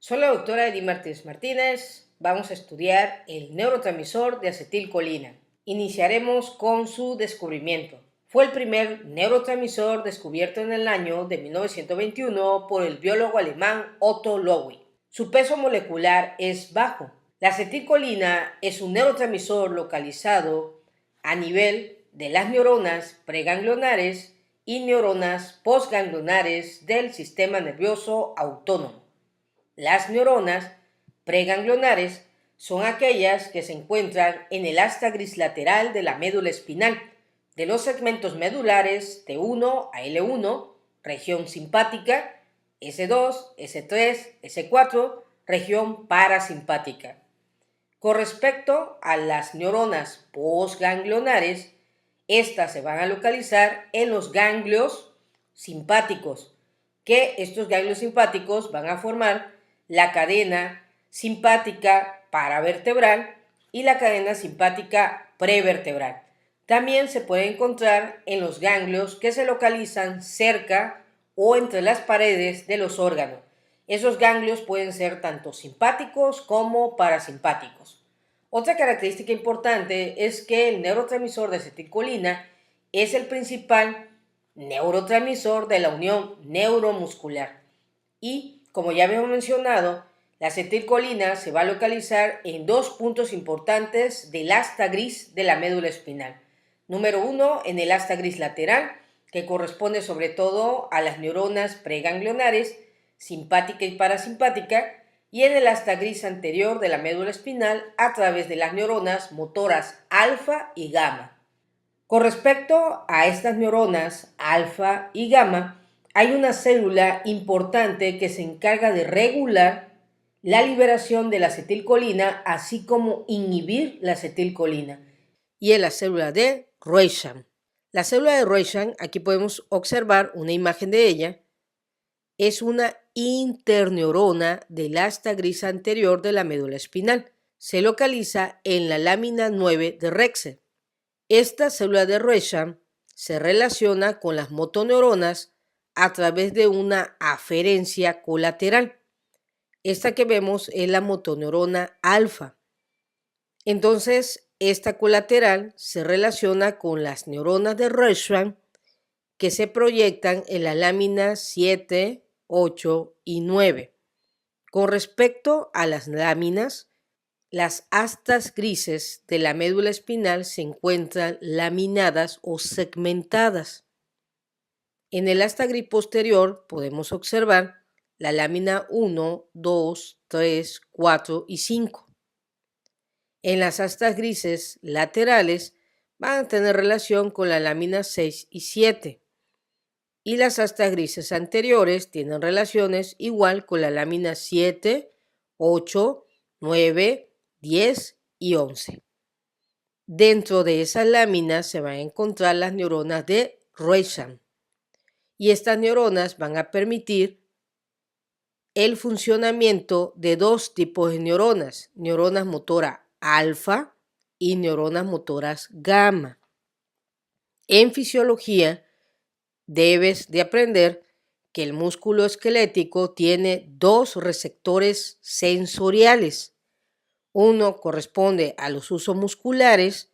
Soy la doctora Edith Martínez Martínez. Vamos a estudiar el neurotransmisor de acetilcolina. Iniciaremos con su descubrimiento. Fue el primer neurotransmisor descubierto en el año de 1921 por el biólogo alemán Otto Loewi. Su peso molecular es bajo. La acetilcolina es un neurotransmisor localizado a nivel de las neuronas preganglionares y neuronas postganglionares del sistema nervioso autónomo. Las neuronas preganglionares son aquellas que se encuentran en el asta gris lateral de la médula espinal, de los segmentos medulares T1 a L1, región simpática, S2, S3, S4, región parasimpática. Con respecto a las neuronas postganglionares, estas se van a localizar en los ganglios simpáticos, que estos ganglios simpáticos van a formar la cadena simpática paravertebral y la cadena simpática prevertebral. También se puede encontrar en los ganglios que se localizan cerca o entre las paredes de los órganos. Esos ganglios pueden ser tanto simpáticos como parasimpáticos. Otra característica importante es que el neurotransmisor de acetilcolina es el principal neurotransmisor de la unión neuromuscular. Y, como ya habíamos mencionado, la acetilcolina se va a localizar en dos puntos importantes del asta gris de la médula espinal. Número 1, en el asta gris lateral, que corresponde sobre todo a las neuronas preganglionares, simpática y parasimpática, y en el asta gris anterior de la médula espinal a través de las neuronas motoras alfa y gamma. Con respecto a estas neuronas alfa y gamma, hay una célula importante que se encarga de regular la liberación de la acetilcolina, así como inhibir la acetilcolina, y es la célula de Reichern. La célula de Reichern, aquí podemos observar una imagen de ella, es una interneurona del asta gris anterior de la médula espinal. Se localiza en la lámina 9 de Rexer. Esta célula de Reichern se relaciona con las motoneuronas a través de una aferencia colateral. Esta que vemos es la motoneurona alfa. Entonces, esta colateral se relaciona con las neuronas de Reichern que se proyectan en la lámina 7, 8 y 9. Con respecto a las láminas, las astas grises de la médula espinal se encuentran laminadas o segmentadas. En el asta gris posterior podemos observar la lámina 1, 2, 3, 4 y 5. En las astas grises laterales van a tener relación con la lámina 6 y 7. Y las astas grises anteriores tienen relaciones igual con la lámina 7, 8, 9, 10 y 11. Dentro de esas láminas se van a encontrar las neuronas de Reichern. Y estas neuronas van a permitir el funcionamiento de dos tipos de neuronas motoras alfa y neuronas motoras gamma. En fisiología, debes de aprender que el músculo esquelético tiene dos receptores sensoriales. Uno corresponde a los usos musculares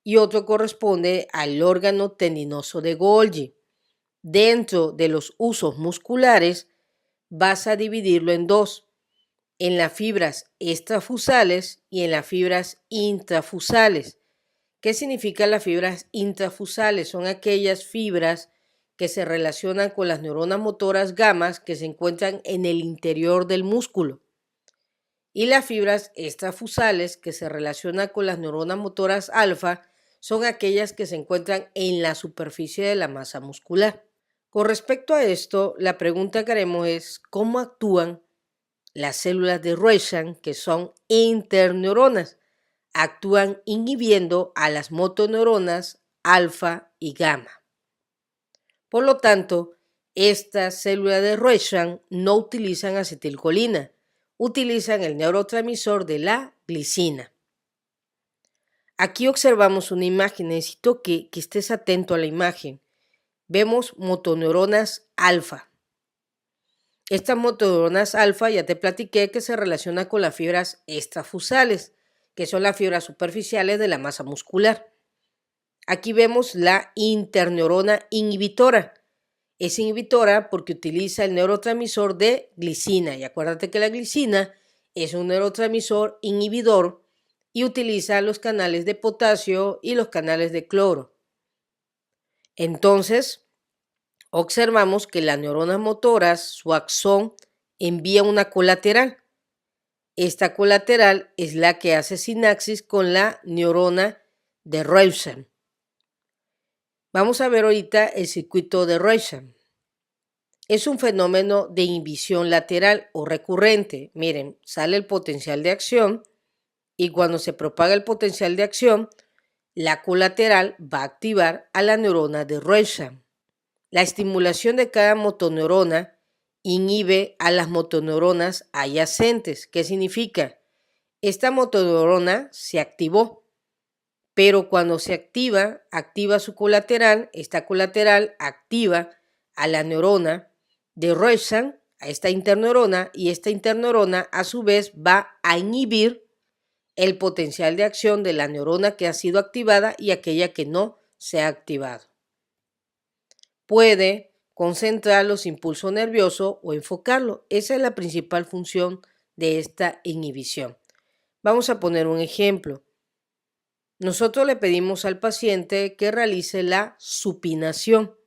y otro corresponde al órgano tendinoso de Golgi. Dentro de los usos musculares vas a dividirlo en dos, en las fibras extrafusales y en las fibras intrafusales. ¿Qué significan las fibras intrafusales? Son aquellas fibras que se relacionan con las neuronas motoras gamma que se encuentran en el interior del músculo. Y las fibras extrafusales que se relacionan con las neuronas motoras alfa son aquellas que se encuentran en la superficie de la masa muscular. Con respecto a esto, la pregunta que haremos es ¿cómo actúan las células de Reichern, que son interneuronas? Actúan inhibiendo a las motoneuronas alfa y gamma. Por lo tanto, estas células de Reichern no utilizan acetilcolina, utilizan el neurotransmisor de la glicina. Aquí observamos una imagen, necesito que estés atento a la imagen. Vemos motoneuronas alfa. Estas motoneuronas alfa ya te platiqué que se relacionan con las fibras extrafusales, que son las fibras superficiales de la masa muscular. Aquí vemos la interneurona inhibitora. Es inhibitora porque utiliza el neurotransmisor de glicina. Y acuérdate que la glicina es un neurotransmisor inhibidor y utiliza los canales de potasio y los canales de cloro. Entonces, observamos que las neuronas motoras, su axón, envía una colateral. Esta colateral es la que hace sinapsis con la neurona de Reusam. Vamos a ver ahorita el circuito de Reusam. Es un fenómeno de inhibición lateral o recurrente. Miren, sale el potencial de acción y cuando se propaga el potencial de acción, la colateral va a activar a la neurona de Reusam. La estimulación de cada motoneurona inhibe a las motoneuronas adyacentes. ¿Qué significa? Esta motoneurona se activó, pero cuando se activa su colateral. Esta colateral activa a la neurona de Reusam, a esta interneurona, y esta interneurona a su vez va a inhibir el potencial de acción de la neurona que ha sido activada y aquella que no se ha activado. Puede concentrar los impulsos nerviosos o enfocarlo. Esa es la principal función de esta inhibición. Vamos a poner un ejemplo. Nosotros le pedimos al paciente que realice la supinación.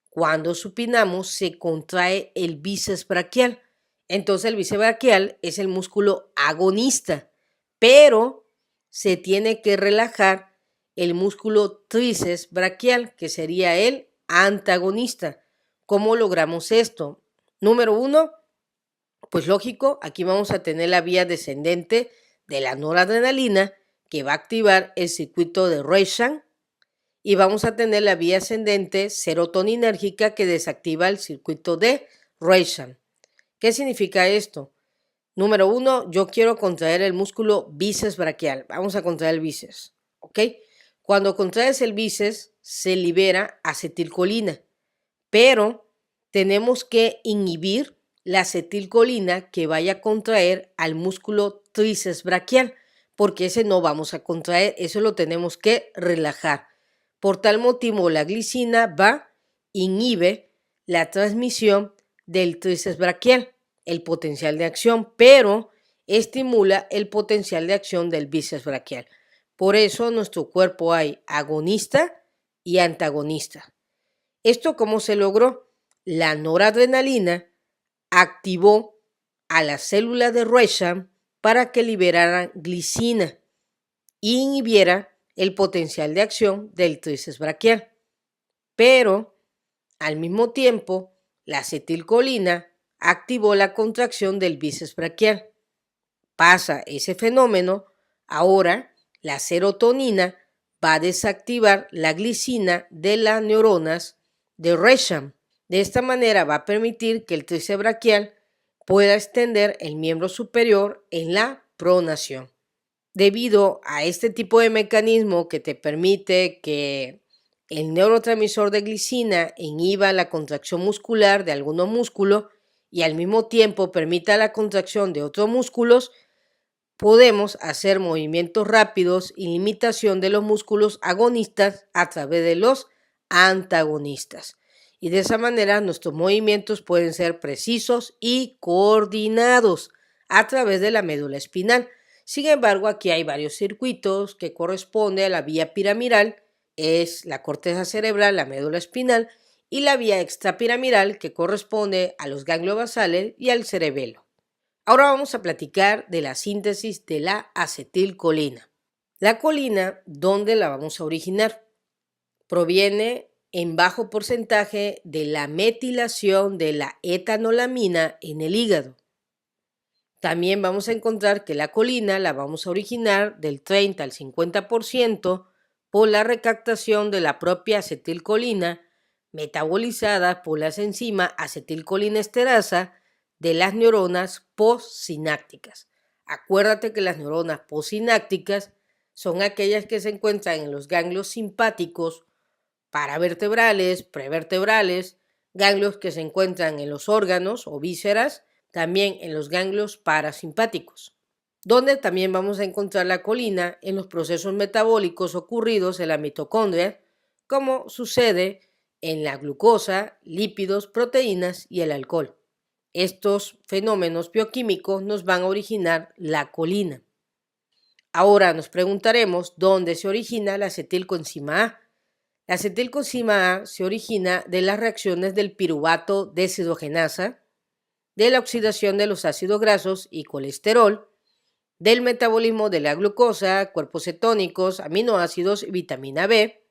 Cuando supinamos se contrae el bíceps braquial. Entonces el bíceps braquial es el músculo agonista, pero se tiene que relajar el músculo tríceps braquial, que sería el antagonista. ¿Cómo logramos esto? Número 1, pues lógico, aquí vamos a tener la vía descendente de la noradrenalina que va a activar el circuito de Reusam y vamos a tener la vía ascendente serotoninérgica que desactiva el circuito de Reusam. ¿Qué significa esto? Número 1, yo quiero contraer el músculo bíceps braquial. Vamos a contraer el bíceps, ¿ok? Cuando contraes el bíceps se libera acetilcolina, pero tenemos que inhibir la acetilcolina que vaya a contraer al músculo tríceps braquial, porque ese no vamos a contraer, eso lo tenemos que relajar. Por tal motivo, la glicina inhibe la transmisión del tríceps braquial, el potencial de acción, pero estimula el potencial de acción del bíceps braquial. Por eso en nuestro cuerpo hay agonista y antagonista. ¿Esto cómo se logró? La noradrenalina activó a las células de Reusam para que liberaran glicina e inhibiera el potencial de acción del tríceps braquial. Pero, al mismo tiempo, la acetilcolina activó la contracción del bíceps braquial. Pasa ese fenómeno, ahora la serotonina va a desactivar la glicina de las neuronas de Reusam. De esta manera va a permitir que el tríceps braquial pueda extender el miembro superior en la pronación. Debido a este tipo de mecanismo que te permite que el neurotransmisor de glicina inhiba la contracción muscular de algunos músculos y al mismo tiempo permita la contracción de otros músculos, podemos hacer movimientos rápidos y limitación de los músculos agonistas a través de los antagonistas. Y de esa manera nuestros movimientos pueden ser precisos y coordinados a través de la médula espinal. Sin embargo, aquí hay varios circuitos que corresponden a la vía piramidal, es la corteza cerebral, la médula espinal, y la vía extrapiramidal que corresponde a los ganglios basales y al cerebelo. Ahora vamos a platicar de la síntesis de la acetilcolina. La colina, ¿dónde la vamos a originar? Proviene en bajo porcentaje de la metilación de la etanolamina en el hígado. También vamos a encontrar que la colina la vamos a originar del 30 al 50% por la recaptación de la propia acetilcolina metabolizada por las enzimas acetilcolinesterasa de las neuronas postsinápticas. Acuérdate que las neuronas postsinápticas son aquellas que se encuentran en los ganglios simpáticos, paravertebrales, prevertebrales, ganglios que se encuentran en los órganos o vísceras, también en los ganglios parasimpáticos, donde también vamos a encontrar la colina en los procesos metabólicos ocurridos en la mitocondria, como sucede en la glucosa, lípidos, proteínas y el alcohol. Estos fenómenos bioquímicos nos van a originar la colina. Ahora nos preguntaremos dónde se origina la acetilcoenzima A. La acetilcoenzima A se origina de las reacciones del piruvato deshidrogenasa, de la oxidación de los ácidos grasos y colesterol, del metabolismo de la glucosa, cuerpos cetónicos, aminoácidos y vitamina B.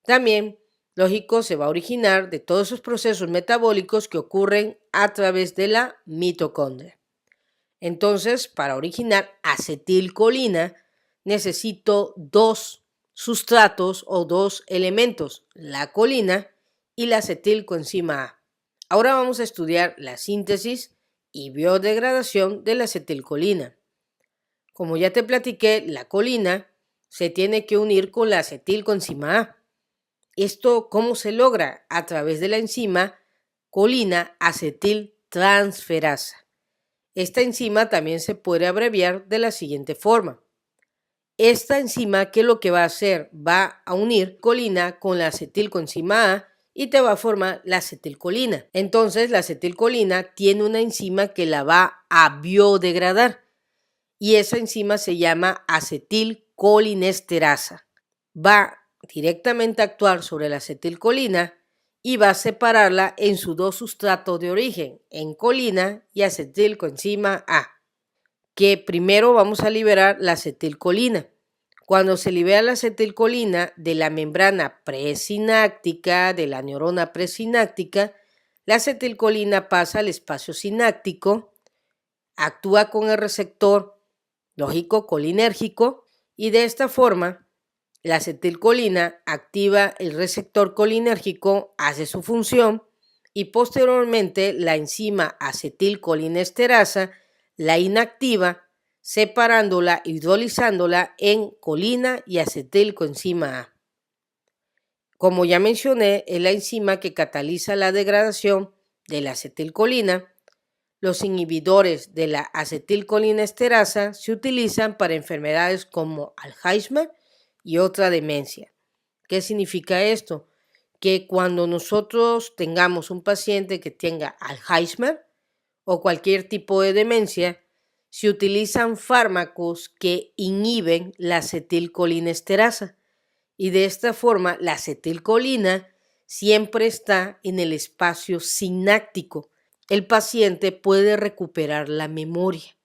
También, lógico, se va a originar de todos esos procesos metabólicos que ocurren a través de la mitocondria. Entonces, para originar acetilcolina, necesito dos sustratos o dos elementos, la colina y la acetilcoenzima A. Ahora vamos a estudiar la síntesis y biodegradación de la acetilcolina. Como ya te platiqué, la colina se tiene que unir con la acetilcoenzima A. ¿Esto cómo se logra? A través de la enzima colina acetiltransferasa. Esta enzima también se puede abreviar de la siguiente forma. Esta enzima, ¿qué es lo que va a hacer? Va a unir colina con la acetilcoenzima A y te va a formar la acetilcolina. Entonces, la acetilcolina tiene una enzima que la va a biodegradar y esa enzima se llama acetilcolinesterasa. Va directamente a actuar sobre la acetilcolina y va a separarla en sus dos sustratos de origen, en colina y acetilcoenzima A. Que primero vamos a liberar la acetilcolina. Cuando se libera la acetilcolina de la membrana presináptica, de la neurona presináptica, la acetilcolina pasa al espacio sináptico, actúa con el receptor lógico colinérgico y de esta forma la acetilcolina activa el receptor colinérgico, hace su función y posteriormente la enzima acetilcolinesterasa la inactiva, separándola, hidrolizándola en colina y acetilcoenzima A. Como ya mencioné, es la enzima que cataliza la degradación de la acetilcolina. Los inhibidores de la acetilcolinesterasa se utilizan para enfermedades como Alzheimer y otra demencia. ¿Qué significa esto? Que cuando nosotros tengamos un paciente que tenga Alzheimer o cualquier tipo de demencia, se utilizan fármacos que inhiben la acetilcolinesterasa y de esta forma la acetilcolina siempre está en el espacio sináptico. El paciente puede recuperar la memoria.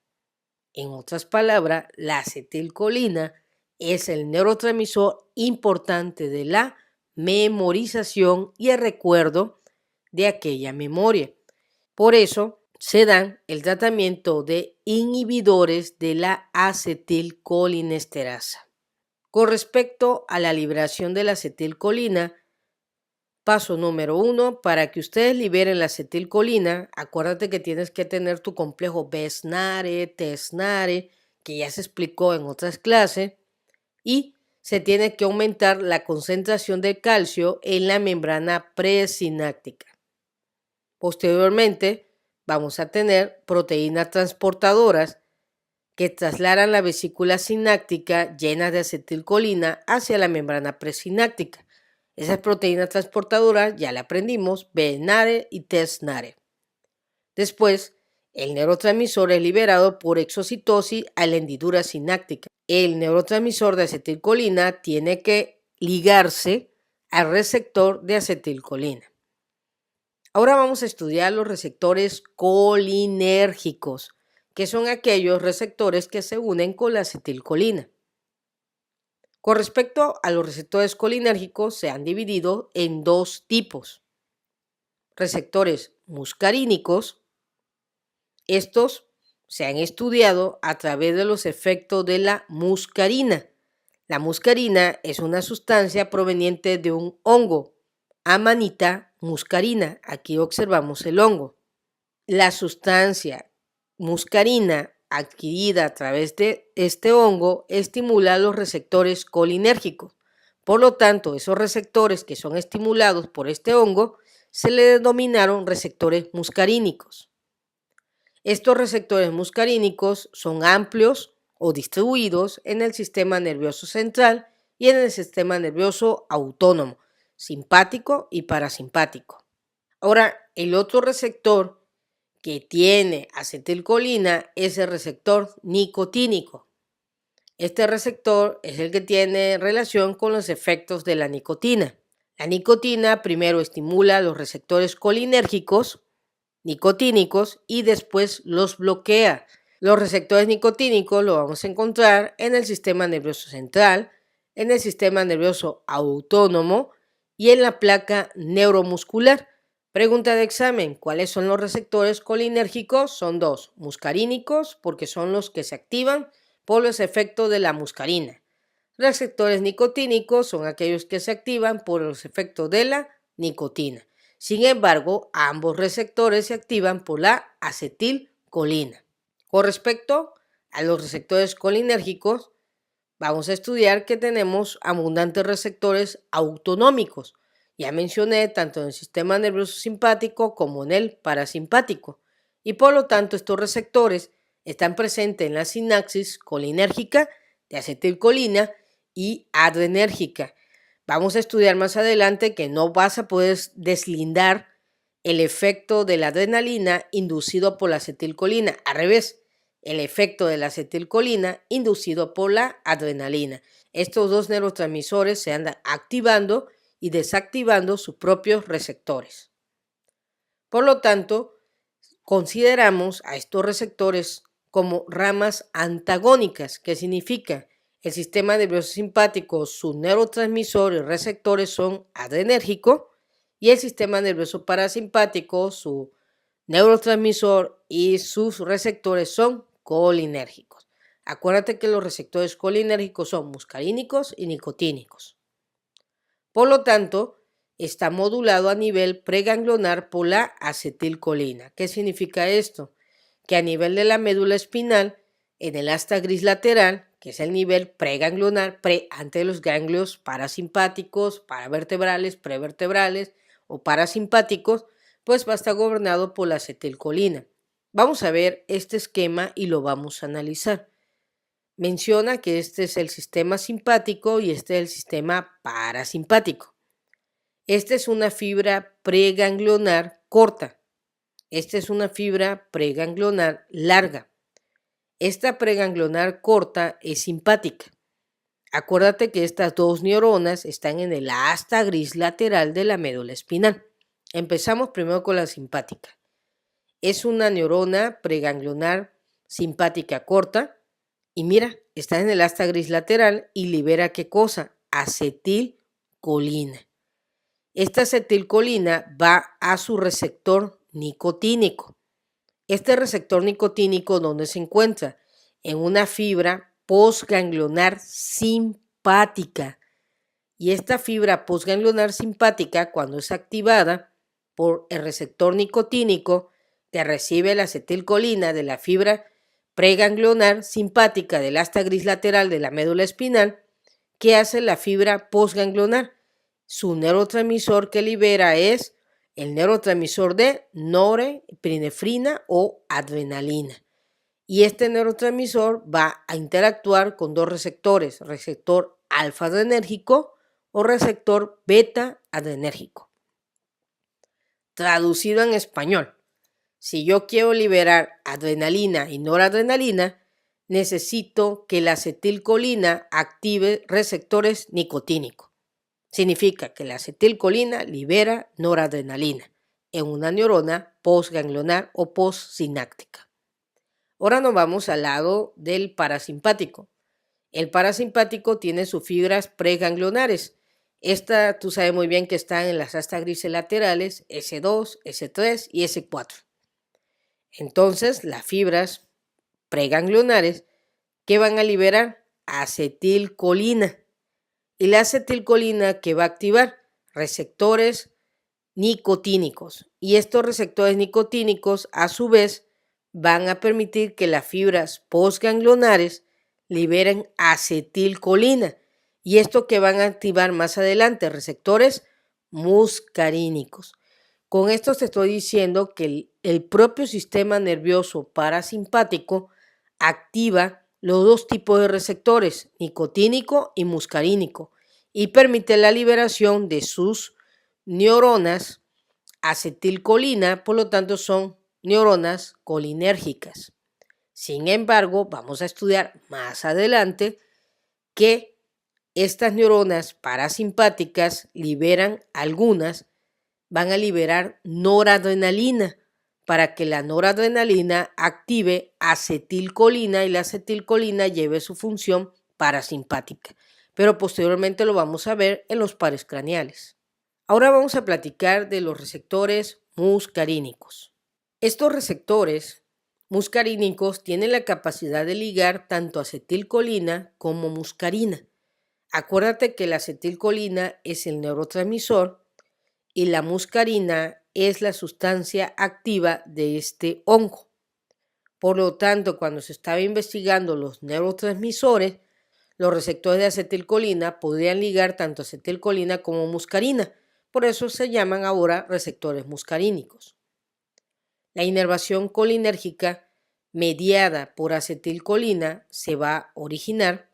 En otras palabras, la acetilcolina es el neurotransmisor importante de la memorización y el recuerdo de aquella memoria. Por eso se dan el tratamiento de inhibidores de la acetilcolinesterasa. Con respecto a la liberación de la acetilcolina, paso número 1, para que ustedes liberen la acetilcolina, acuérdate que tienes que tener tu complejo BESNARE, TESNARE, que ya se explicó en otras clases, y se tiene que aumentar la concentración de calcio en la membrana presináptica. Posteriormente, vamos a tener proteínas transportadoras que trasladan la vesícula sináptica llena de acetilcolina hacia la membrana presináptica. Esas proteínas transportadoras ya la aprendimos, BNARE y TESNARE. Después, el neurotransmisor es liberado por exocitosis a la hendidura sináptica. El neurotransmisor de acetilcolina tiene que ligarse al receptor de acetilcolina. Ahora vamos a estudiar los receptores colinérgicos, que son aquellos receptores que se unen con la acetilcolina. Con respecto a los receptores colinérgicos, se han dividido en dos tipos. Receptores muscarínicos. Estos se han estudiado a través de los efectos de la muscarina. La muscarina es una sustancia proveniente de un hongo, Amanita muscarina. Aquí observamos el hongo. La sustancia muscarina adquirida a través de este hongo estimula los receptores colinérgicos. Por lo tanto, esos receptores que son estimulados por este hongo se le denominaron receptores muscarínicos. Estos receptores muscarínicos son amplios o distribuidos en el sistema nervioso central y en el sistema nervioso autónomo, simpático y parasimpático. Ahora, el otro receptor que tiene acetilcolina es el receptor nicotínico. Este receptor es el que tiene relación con los efectos de la nicotina. La nicotina primero estimula los receptores colinérgicos, nicotínicos, y después los bloquea. Los receptores nicotínicos los vamos a encontrar en el sistema nervioso central, en el sistema nervioso autónomo y en la placa neuromuscular. Pregunta de examen: ¿cuáles son los receptores colinérgicos? Son dos: muscarínicos, porque son los que se activan por los efectos de la muscarina. Receptores nicotínicos son aquellos que se activan por los efectos de la nicotina. Sin embargo, ambos receptores se activan por la acetilcolina. Con respecto a los receptores colinérgicos, vamos a estudiar que tenemos abundantes receptores autonómicos. Ya mencioné tanto en el sistema nervioso simpático como en el parasimpático. Y por lo tanto, estos receptores están presentes en la sinapsis colinérgica de acetilcolina y adrenérgica. Vamos a estudiar más adelante que no vas a poder deslindar el efecto de la adrenalina inducido por la acetilcolina. Al revés, el efecto de la acetilcolina inducido por la adrenalina. Estos dos neurotransmisores se andan activando y desactivando sus propios receptores. Por lo tanto, consideramos a estos receptores como ramas antagónicas, que significa el sistema nervioso simpático, sus neurotransmisores y receptores son adrenérgicos, y el sistema nervioso parasimpático, su neurotransmisor y sus receptores son colinérgicos. Acuérdate que los receptores colinérgicos son muscarínicos y nicotínicos. Por lo tanto, está modulado a nivel preganglionar por la acetilcolina. ¿Qué significa esto? Que a nivel de la médula espinal, en el asta gris lateral, que es el nivel preganglionar, antes de los ganglios parasimpáticos, paravertebrales, prevertebrales o parasimpáticos, pues va a estar gobernado por la acetilcolina. Vamos a ver este esquema y lo vamos a analizar. Menciona que este es el sistema simpático y este es el sistema parasimpático. Esta es una fibra preganglionar corta. Esta es una fibra preganglionar larga. Esta preganglionar corta es simpática. Acuérdate que estas dos neuronas están en el asta gris lateral de la médula espinal. Empezamos primero con la simpática. Es una neurona preganglionar simpática corta y mira, está en el asta gris lateral y libera ¿qué cosa? Acetilcolina. Esta acetilcolina va a su receptor nicotínico. Este receptor nicotínico, ¿dónde se encuentra? En una fibra postganglionar simpática. Y esta fibra postganglionar simpática, cuando es activada por el receptor nicotínico que recibe la acetilcolina de la fibra preganglionar simpática del asta gris lateral de la médula espinal, ¿qué hace la fibra postganglionar? Su neurotransmisor que libera es el neurotransmisor de norepinefrina o adrenalina. Y este neurotransmisor va a interactuar con dos receptores, receptor alfa adrenérgico o receptor beta adrenérgico. Traducido en español, si yo quiero liberar adrenalina y noradrenalina, necesito que la acetilcolina active receptores nicotínicos. Significa que la acetilcolina libera noradrenalina en una neurona postganglionar o postsináptica. Ahora nos vamos al lado del parasimpático. El parasimpático tiene sus fibras preganglionares. Esta tú sabes muy bien que están en las astas grises laterales S2, S3 y S4. Entonces, las fibras preganglionares, ¿qué van a liberar? Acetilcolina. Y la acetilcolina, ¿qué va a activar? Receptores nicotínicos. Y estos receptores nicotínicos, a su vez, van a permitir que las fibras postganglionares liberen acetilcolina. Y esto que van a activar más adelante, receptores muscarínicos. Con esto te estoy diciendo que el propio sistema nervioso parasimpático activa los dos tipos de receptores, nicotínico y muscarínico, y permite la liberación de sus neuronas acetilcolina, por lo tanto son neuronas colinérgicas. Sin embargo, vamos a estudiar más adelante que estas neuronas parasimpáticas van a liberar noradrenalina para que la noradrenalina active acetilcolina y la acetilcolina lleve su función parasimpática. Pero posteriormente lo vamos a ver en los pares craneales. Ahora vamos a platicar de los receptores muscarínicos. Estos receptores muscarínicos tienen la capacidad de ligar tanto acetilcolina como muscarina. Acuérdate que la acetilcolina es el neurotransmisor y la muscarina es la sustancia activa de este hongo. Por lo tanto, cuando se estaba investigando los neurotransmisores, los receptores de acetilcolina podrían ligar tanto acetilcolina como muscarina. Por eso se llaman ahora receptores muscarínicos. La inervación colinérgica mediada por acetilcolina se va a originar,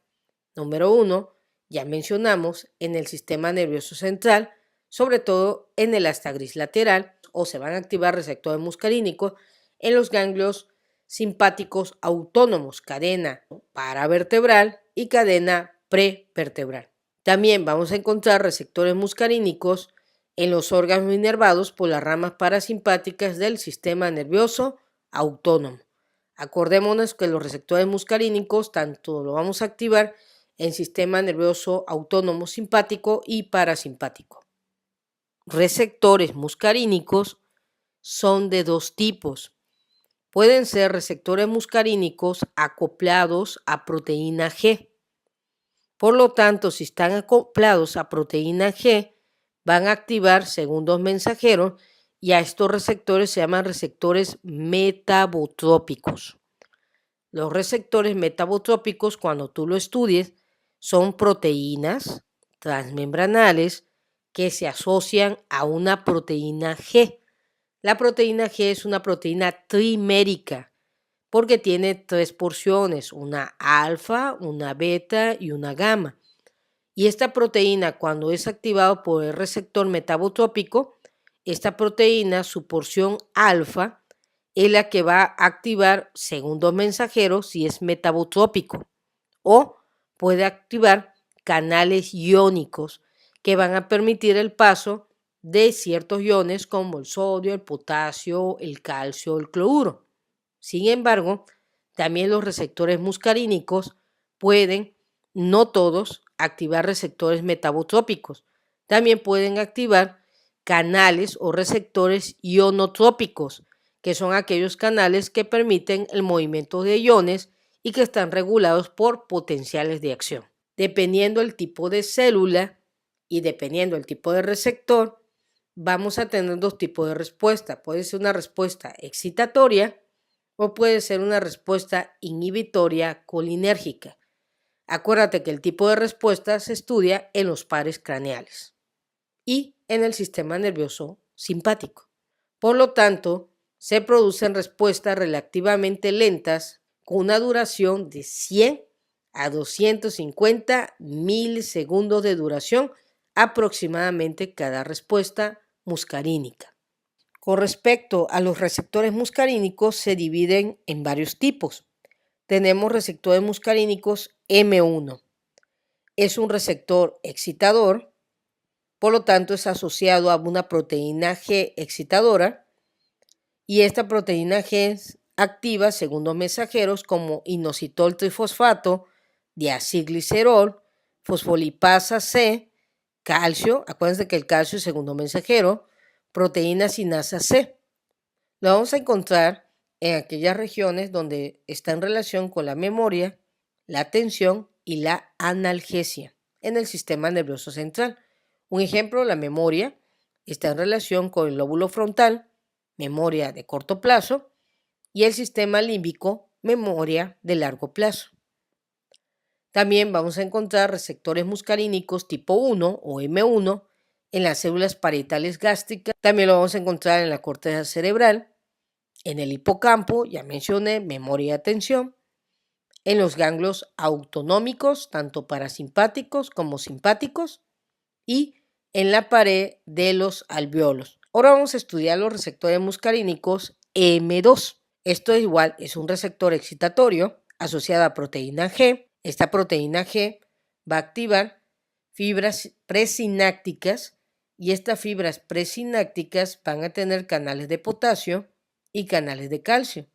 número 1, ya mencionamos, en el sistema nervioso central, sobre todo en el asta gris lateral, o se van a activar receptores muscarínicos en los ganglios simpáticos autónomos, cadena paravertebral y cadena prevertebral. También vamos a encontrar receptores muscarínicos en los órganos inervados por las ramas parasimpáticas del sistema nervioso autónomo. Acordémonos que los receptores muscarínicos tanto lo vamos a activar en sistema nervioso autónomo simpático y parasimpático. Receptores muscarínicos son de dos tipos. Pueden ser receptores muscarínicos acoplados a proteína G. Por lo tanto, si están acoplados a proteína G, van a activar segundos mensajeros y a estos receptores se llaman receptores metabotrópicos. Los receptores metabotrópicos, cuando tú lo estudies, son proteínas transmembranales que se asocian a una proteína G. La proteína G es una proteína trimérica porque tiene 3 porciones, una alfa, una beta y una gamma. Y esta proteína, cuando es activada por el receptor metabotrópico, esta proteína, su porción alfa, es la que va a activar segundos mensajeros si es metabotrópico, o puede activar canales iónicos que van a permitir el paso de ciertos iones como el sodio, el potasio, el calcio, el cloruro. Sin embargo, también los receptores muscarínicos pueden, no todos, activar receptores metabotrópicos. También pueden activar canales o receptores ionotrópicos, que son aquellos canales que permiten el movimiento de iones y que están regulados por potenciales de acción. Dependiendo del tipo de célula y dependiendo del tipo de receptor, vamos a tener dos tipos de respuesta. Puede ser una respuesta excitatoria o puede ser una respuesta inhibitoria colinérgica. Acuérdate que el tipo de respuesta se estudia en los pares craneales y en el sistema nervioso simpático. Por lo tanto, se producen respuestas relativamente lentas con una duración de 100 a 250 milisegundos de duración aproximadamente cada respuesta muscarínica. Con respecto a los receptores muscarínicos, se dividen en varios tipos. Tenemos receptores muscarínicos M1. Es un receptor excitador, por lo tanto es asociado a una proteína G excitadora y esta proteína G activa segundos mensajeros como inositol trifosfato, diacilglicerol, fosfolipasa C, calcio, acuérdense que el calcio es segundo mensajero, proteína sinasa C. Lo vamos a encontrar en aquellas regiones donde está en relación con la memoria, la atención y la analgesia en el sistema nervioso central. Un ejemplo, la memoria está en relación con el lóbulo frontal, memoria de corto plazo, y el sistema límbico, memoria de largo plazo. También vamos a encontrar receptores muscarínicos tipo 1 o M1 en las células parietales gástricas, también lo vamos a encontrar en la corteza cerebral, en el hipocampo, ya mencioné, memoria y atención, en los ganglios autonómicos, tanto parasimpáticos como simpáticos, y en la pared de los alvéolos. Ahora vamos a estudiar los receptores muscarínicos M2. Esto igual es un receptor excitatorio asociado a proteína G. Esta proteína G va a activar fibras presinápticas y estas fibras presinápticas van a tener canales de potasio y canales de calcio.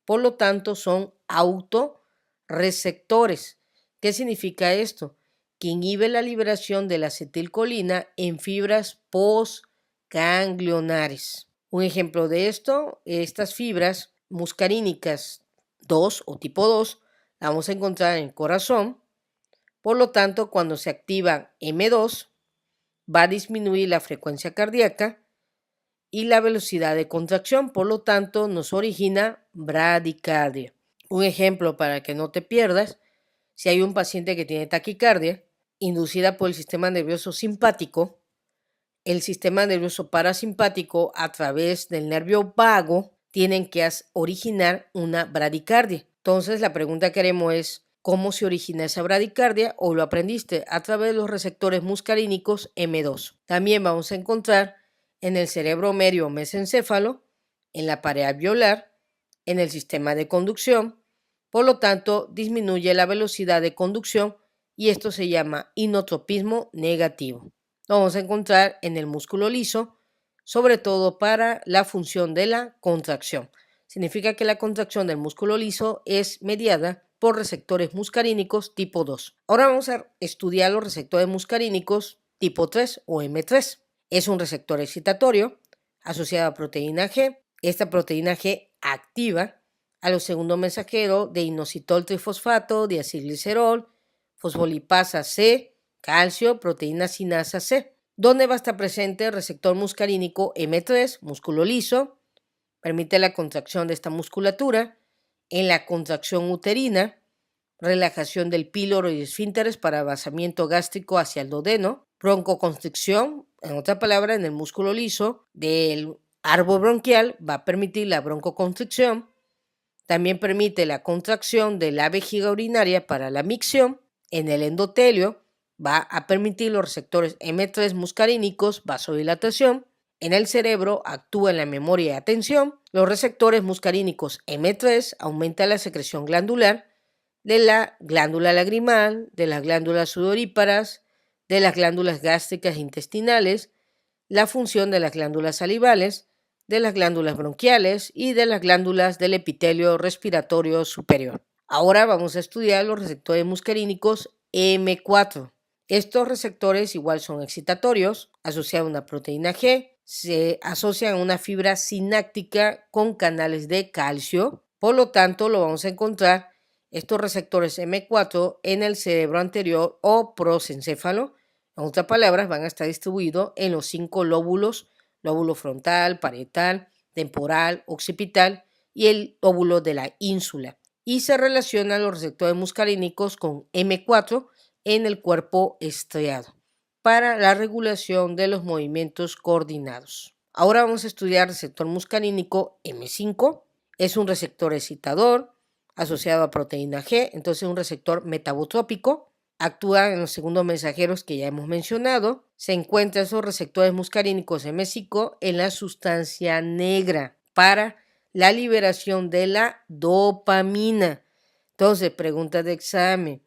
Por lo tanto, son autorreceptores. ¿Qué significa esto? Que inhibe la liberación de la acetilcolina en fibras postganglionares. Un ejemplo de esto, estas fibras muscarínicas 2 o tipo 2, la vamos a encontrar en el corazón. Por lo tanto, cuando se activa M2, va a disminuir la frecuencia cardíaca y la velocidad de contracción, por lo tanto, nos origina bradicardia. Un ejemplo para que no te pierdas, si hay un paciente que tiene taquicardia inducida por el sistema nervioso simpático, el sistema nervioso parasimpático a través del nervio vago tienen que originar una bradicardia. Entonces la pregunta que haremos es, ¿cómo se origina esa bradicardia? O lo aprendiste a través de los receptores muscarínicos M2. También vamos a encontrar en el cerebro medio mesencéfalo, en la pared alveolar, en el sistema de conducción. Por lo tanto, disminuye la velocidad de conducción y esto se llama inotropismo negativo. Lo vamos a encontrar en el músculo liso, sobre todo para la función de la contracción. Significa que la contracción del músculo liso es mediada por receptores muscarínicos tipo 2. Ahora vamos a estudiar los receptores muscarínicos tipo 3 o M3. Es un receptor excitatorio asociado a proteína G. Esta proteína G activa a los segundos mensajeros de inositol trifosfato, diacilglicerol, fosfolipasa C, calcio, proteína sinasa C. ¿Dónde va a estar presente el receptor muscarínico M3, músculo liso? Permite la contracción de esta musculatura, en la contracción uterina, relajación del píloro y esfínteres para vaciamiento gástrico hacia el duodeno, broncoconstricción, en otra palabra, en el músculo liso del árbol bronquial, va a permitir la broncoconstricción. También permite la contracción de la vejiga urinaria para la micción. En el endotelio va a permitir los receptores M3 muscarínicos, vasodilatación. En el cerebro actúa en la memoria y atención. Los receptores muscarínicos M3 aumentan la secreción glandular de la glándula lagrimal, de las glándulas sudoríparas, de las glándulas gástricas e intestinales, la función de las glándulas salivales, de las glándulas bronquiales y de las glándulas del epitelio respiratorio superior. Ahora vamos a estudiar los receptores muscarínicos M4. Estos receptores igual son excitatorios, asociados a una proteína G, se asocian a una fibra sináptica con canales de calcio. Por lo tanto, lo vamos a encontrar estos receptores M4 en el cerebro anterior o prosencéfalo. En otras palabras, van a estar distribuidos en los 5 lóbulos: lóbulo frontal, parietal, temporal, occipital y el lóbulo de la ínsula. Y se relacionan los receptores muscarínicos con M4 en el cuerpo estriado para la regulación de los movimientos coordinados. Ahora vamos a estudiar el receptor muscarínico M5. Es un receptor excitador asociado a proteína G, entonces es un receptor metabotrópico. Actúa en los segundos mensajeros que ya hemos mencionado. Se encuentran esos receptores muscarínicos M5 en la sustancia negra para la liberación de la dopamina. Entonces, pregunta de examen.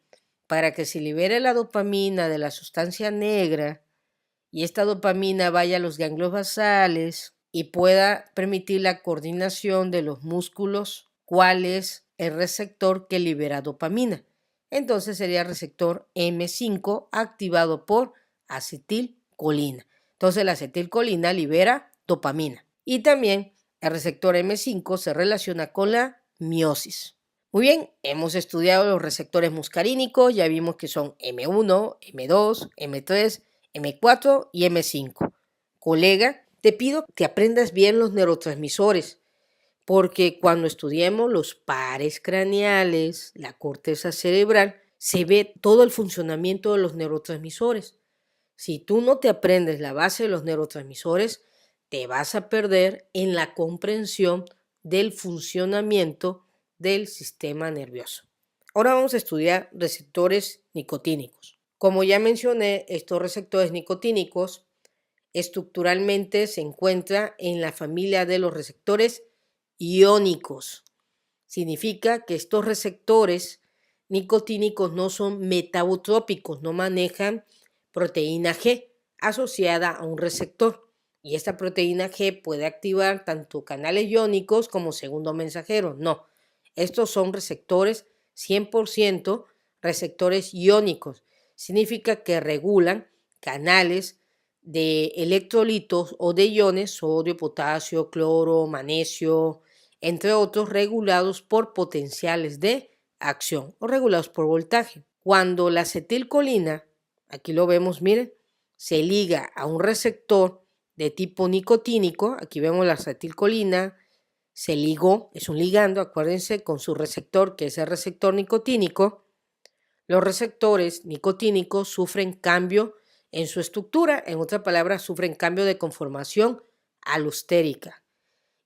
Para que se libere la dopamina de la sustancia negra y esta dopamina vaya a los ganglios basales y pueda permitir la coordinación de los músculos, ¿cuál es el receptor que libera dopamina? Entonces sería el receptor M5 activado por acetilcolina. Entonces la acetilcolina libera dopamina. Y también el receptor M5 se relaciona con la miosis. Muy bien, hemos estudiado los receptores muscarínicos, ya vimos que son M1, M2, M3, M4 y M5. Colega, te pido que aprendas bien los neurotransmisores, porque cuando estudiemos los pares craneales, la corteza cerebral, se ve todo el funcionamiento de los neurotransmisores. Si tú no te aprendes la base de los neurotransmisores, te vas a perder en la comprensión del funcionamiento del sistema nervioso. Ahora vamos a estudiar receptores nicotínicos. Como ya mencioné, estos receptores nicotínicos estructuralmente se encuentran en la familia de los receptores iónicos. Significa que estos receptores nicotínicos no son metabotrópicos, no manejan proteína G asociada a un receptor. Y esta proteína G puede activar tanto canales iónicos como segundo mensajero. No, estos son receptores 100% receptores iónicos. Significa que regulan canales de electrolitos o de iones, sodio, potasio, cloro, magnesio, entre otros, regulados por potenciales de acción o regulados por voltaje. Cuando la acetilcolina, aquí lo vemos, miren, se liga a un receptor de tipo nicotínico, aquí vemos la acetilcolina, se ligó, es un ligando, acuérdense, con su receptor, que es el receptor nicotínico. Los receptores nicotínicos sufren cambio en su estructura, en otras palabras, sufren cambio de conformación alostérica.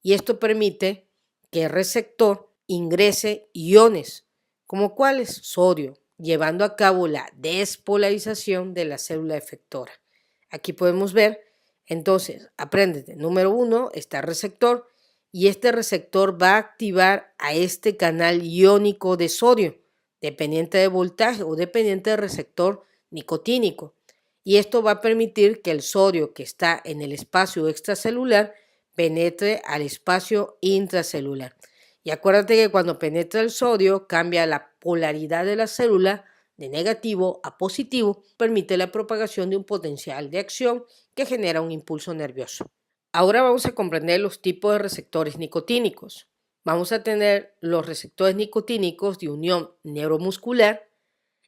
Y esto permite que el receptor ingrese iones, como cuáles, sodio, llevando a cabo la despolarización de la célula efectora. Aquí podemos ver, entonces, apréndete, número 1 está el receptor, y este receptor va a activar a este canal iónico de sodio, dependiente de voltaje o dependiente del receptor nicotínico. Y esto va a permitir que el sodio que está en el espacio extracelular penetre al espacio intracelular. Y acuérdate que cuando penetra el sodio cambia la polaridad de la célula de negativo a positivo, permite la propagación de un potencial de acción que genera un impulso nervioso. Ahora vamos a comprender los tipos de receptores nicotínicos. Vamos a tener los receptores nicotínicos de unión neuromuscular.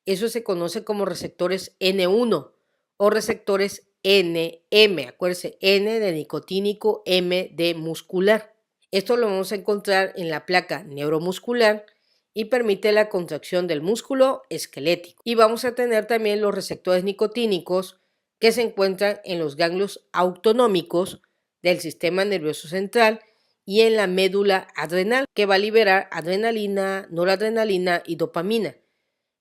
Eso se conoce como receptores N1 o receptores NM. Acuérdense, N de nicotínico, M de muscular. Esto lo vamos a encontrar en la placa neuromuscular y permite la contracción del músculo esquelético. Y vamos a tener también los receptores nicotínicos que se encuentran en los ganglios autonómicos del sistema nervioso central y en la médula adrenal, que va a liberar adrenalina, noradrenalina y dopamina.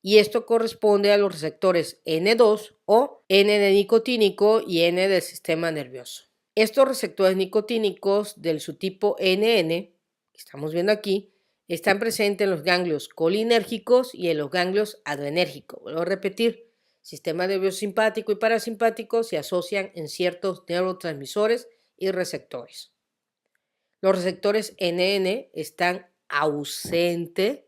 Y esto corresponde a los receptores N2 o N de nicotínico y N del sistema nervioso. Estos receptores nicotínicos del subtipo NN, que estamos viendo aquí, están presentes en los ganglios colinérgicos y en los ganglios adrenérgicos. Vuelvo a repetir, sistema nervioso simpático y parasimpático se asocian en ciertos neurotransmisores y receptores. Los receptores NN están ausentes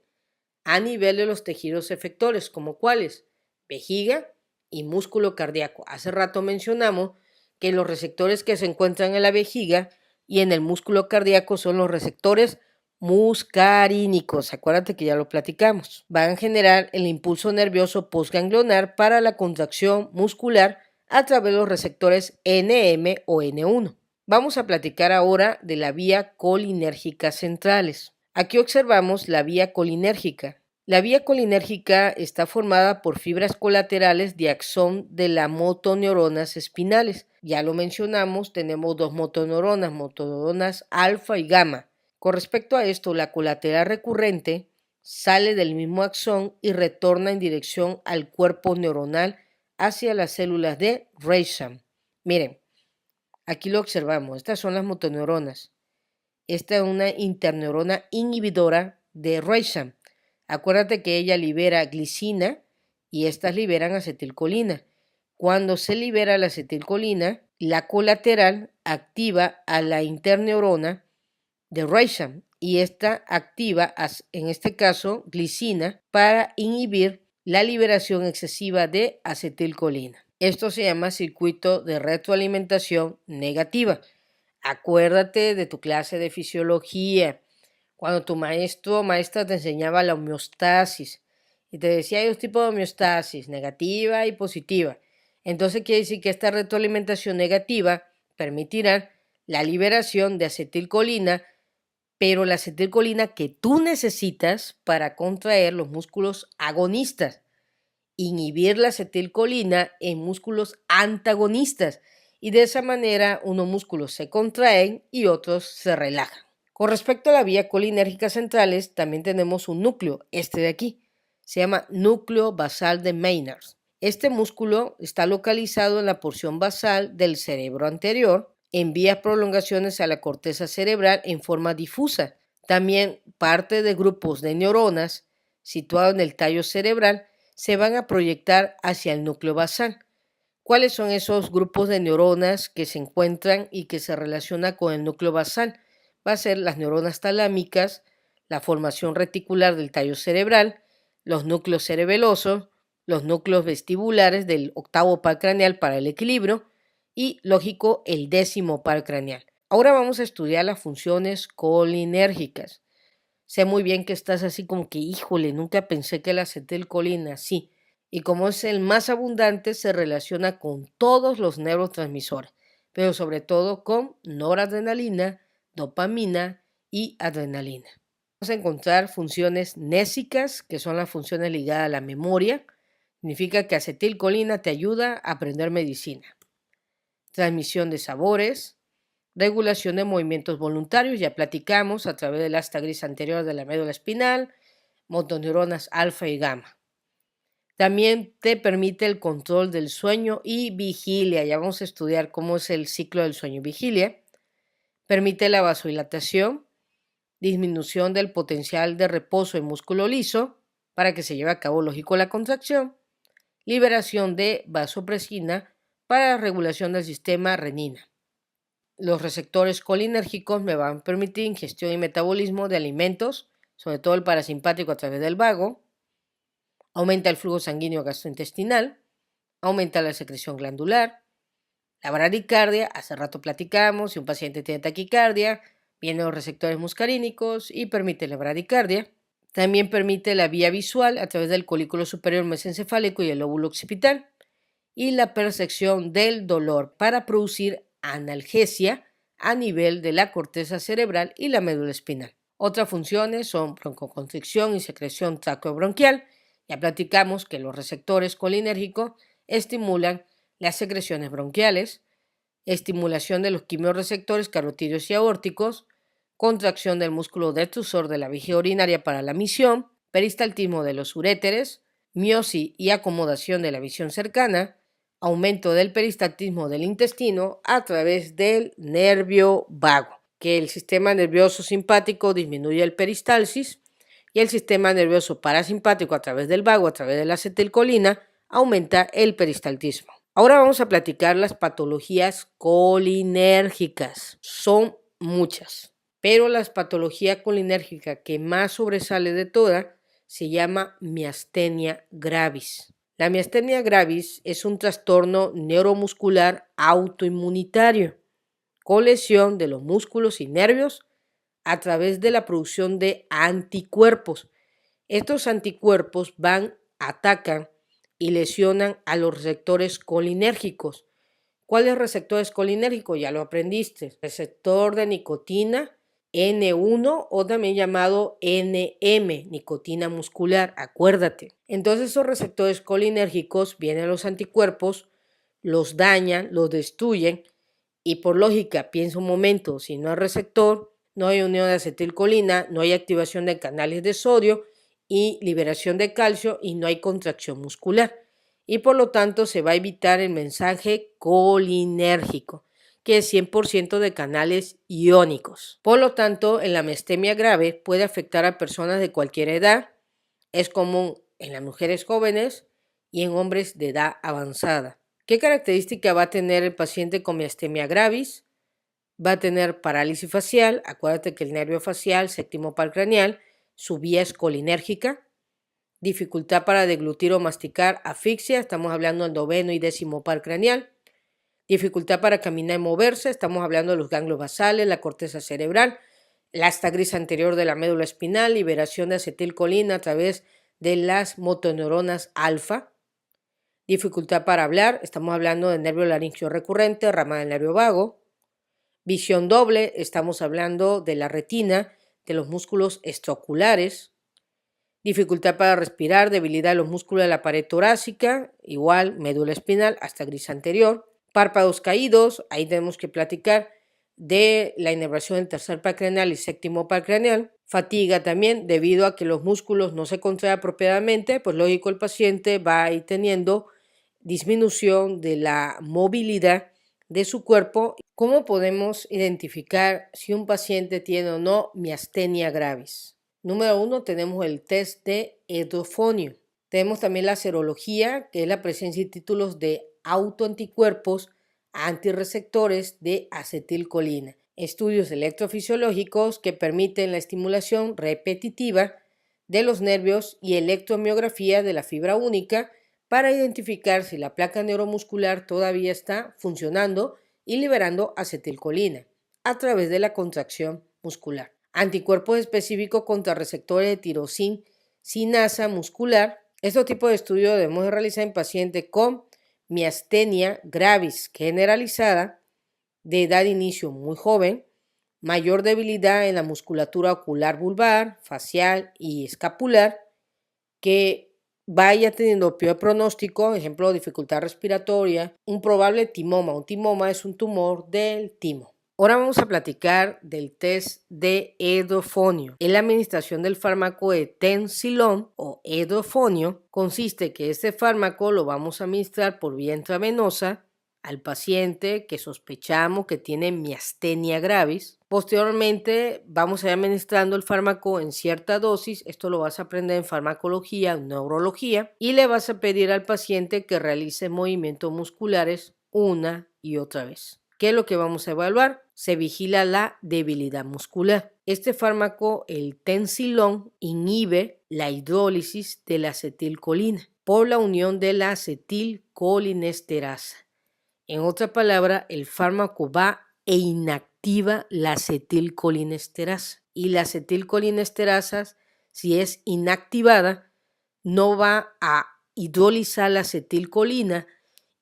a nivel de los tejidos efectores, como cuáles, vejiga y músculo cardíaco. Hace rato mencionamos que los receptores que se encuentran en la vejiga y en el músculo cardíaco son los receptores muscarínicos. Acuérdate que ya lo platicamos. Van a generar el impulso nervioso postganglionar para la contracción muscular a través de los receptores NM o N1. Vamos a platicar ahora de la vía colinérgica centrales. Aquí observamos la vía colinérgica. La vía colinérgica está formada por fibras colaterales de axón de las motoneuronas espinales. Ya lo mencionamos, tenemos dos motoneuronas alfa y gamma. Con respecto a esto, la colateral recurrente sale del mismo axón y retorna en dirección al cuerpo neuronal hacia las células de Reicham. Miren, aquí lo observamos, estas son las motoneuronas. Esta es una interneurona inhibidora de Reicham. Acuérdate que ella libera glicina y estas liberan acetilcolina. Cuando se libera la acetilcolina, la colateral activa a la interneurona de Reicham y esta activa, en este caso, glicina para inhibir la liberación excesiva de acetilcolina. Esto se llama circuito de retroalimentación negativa. Acuérdate de tu clase de fisiología, cuando tu maestro o maestra te enseñaba la homeostasis y te decía hay dos tipos de homeostasis, negativa y positiva. Entonces quiere decir que esta retroalimentación negativa permitirá la liberación de acetilcolina, pero la acetilcolina que tú necesitas para contraer los músculos agonistas. inhibir la acetilcolina en músculos antagonistas y de esa manera unos músculos se contraen y otros se relajan. Con respecto a la vía colinérgica centrales, también tenemos un núcleo, este de aquí, se llama núcleo basal de Maynard. Este músculo está localizado en la porción basal del cerebro anterior, envía prolongaciones a la corteza cerebral en forma difusa. También parte de grupos de neuronas situados en el tallo cerebral se van a proyectar hacia el núcleo basal. ¿Cuáles son esos grupos de neuronas que se encuentran y que se relacionan con el núcleo basal? Va a ser las neuronas talámicas, la formación reticular del tallo cerebral, los núcleos cerebelosos, los núcleos vestibulares del octavo par craneal para el equilibrio y, lógico, el décimo par craneal. Ahora vamos a estudiar las funciones colinérgicas. Sé muy bien que estás así como que, híjole, nunca pensé que la acetilcolina, sí. Y como es el más abundante, se relaciona con todos los neurotransmisores, pero sobre todo con noradrenalina, dopamina y adrenalina. Vamos a encontrar funciones nésicas, que son las funciones ligadas a la memoria. Significa que acetilcolina te ayuda a aprender medicina. Transmisión de sabores, regulación de movimientos voluntarios, ya platicamos a través del asta gris anterior de la médula espinal, motoneuronas alfa y gamma. También te permite el control del sueño y vigilia. Ya vamos a estudiar cómo es el ciclo del sueño y vigilia. Permite la vasodilatación, disminución del potencial de reposo en músculo liso para que se lleve a cabo, lógico, la contracción. Liberación de vasopresina para la regulación del sistema renina. Los receptores colinérgicos me van a permitir ingestión y metabolismo de alimentos, sobre todo el parasimpático a través del vago. Aumenta el flujo sanguíneo gastrointestinal, aumenta la secreción glandular, la bradicardia, hace rato platicamos, si un paciente tiene taquicardia, vienen los receptores muscarínicos y permite la bradicardia. También permite la vía visual a través del colículo superior mesencefálico y el lóbulo occipital y la percepción del dolor para producir analgesia a nivel de la corteza cerebral y la médula espinal. Otras funciones son broncoconstricción y secreción traqueobronquial. Ya platicamos que los receptores colinérgicos estimulan las secreciones bronquiales, estimulación de los quimiorreceptores carotídeos y aórticos, contracción del músculo detrusor de la vejiga urinaria para la misión, peristaltismo de los uréteres, miosis y acomodación de la visión cercana, aumento del peristaltismo del intestino a través del nervio vago, que el sistema nervioso simpático disminuye el peristalsis y el sistema nervioso parasimpático a través del vago, a través de la acetilcolina, aumenta el peristaltismo. Ahora vamos a platicar las patologías colinérgicas. Son muchas, pero la patología colinérgica que más sobresale de todas se llama miastenia gravis. La miastenia gravis es un trastorno neuromuscular autoinmunitario con lesión de los músculos y nervios a través de la producción de anticuerpos. Estos anticuerpos atacan y lesionan a los receptores colinérgicos. ¿Cuáles receptores colinérgicos? Ya lo aprendiste. Receptor de nicotina N1 o también llamado NM, nicotina muscular, acuérdate. Entonces esos receptores colinérgicos vienen los anticuerpos, los dañan, los destruyen y por lógica, piensa un momento, si no hay receptor, no hay unión de acetilcolina, no hay activación de canales de sodio y liberación de calcio y no hay contracción muscular. Y por lo tanto se va a evitar el mensaje colinérgico, que es 100% de canales iónicos. Por lo tanto, en la miastenia grave puede afectar a personas de cualquier edad. Es común en las mujeres jóvenes y en hombres de edad avanzada. ¿Qué característica va a tener el paciente con miastenia gravis? Va a tener parálisis facial. Acuérdate que el nervio facial, séptimo par craneal, su vía es colinérgica. Dificultad para deglutir o masticar, asfixia, estamos hablando del noveno y décimo par craneal. Dificultad para caminar y moverse, estamos hablando de los ganglios basales, la corteza cerebral, el asta gris anterior de la médula espinal, liberación de acetilcolina a través de las motoneuronas alfa. Dificultad para hablar, estamos hablando del nervio laringio recurrente, rama del nervio vago. Visión doble, estamos hablando de la retina, de los músculos extraoculares. dificultad para respirar, debilidad de los músculos de la pared torácica, igual médula espinal hasta gris anterior, párpados caídos, ahí tenemos que platicar de la inervación del tercer par craneal y séptimo par craneal, fatiga también debido a que los músculos no se contraen apropiadamente, pues lógico el paciente va a ir teniendo disminución de la movilidad de su cuerpo. ¿Cómo podemos identificar si un paciente tiene o no miastenia gravis? Número 1, tenemos el test de edofonio. Tenemos también la serología, que es la presencia y títulos de autoanticuerpos antirreceptores de acetilcolina. Estudios electrofisiológicos que permiten la estimulación repetitiva de los nervios y electromiografía de la fibra única para identificar si la placa neuromuscular todavía está funcionando y liberando acetilcolina a través de la contracción muscular. Anticuerpos específicos contra receptores de tirosina sinasa muscular. Este tipo de estudio debemos realizar en pacientes con miastenia gravis generalizada, de edad de inicio muy joven, mayor debilidad en la musculatura ocular vulvar, facial y escapular, que vaya teniendo peor pronóstico, ejemplo, dificultad respiratoria, un probable timoma. Un timoma es un tumor del timo. Ahora vamos a platicar del test de edofonio. En la administración del fármaco de tensilón o edofonio consiste que este fármaco lo vamos a administrar por vía intravenosa al paciente que sospechamos que tiene miastenia gravis. Posteriormente vamos a ir administrando el fármaco en cierta dosis, esto lo vas a aprender en farmacología, en neurología, y le vas a pedir al paciente que realice movimientos musculares una y otra vez. ¿Qué es lo que vamos a evaluar? Se vigila la debilidad muscular. Este fármaco, el tensilón, inhibe la hidrólisis de la acetilcolina por la unión de la acetilcolinesterasa. En otra palabra, el fármaco va e inactiva la acetilcolinesterasa. Y la acetilcolinesterasa, si es inactivada, no va a hidrolizar la acetilcolina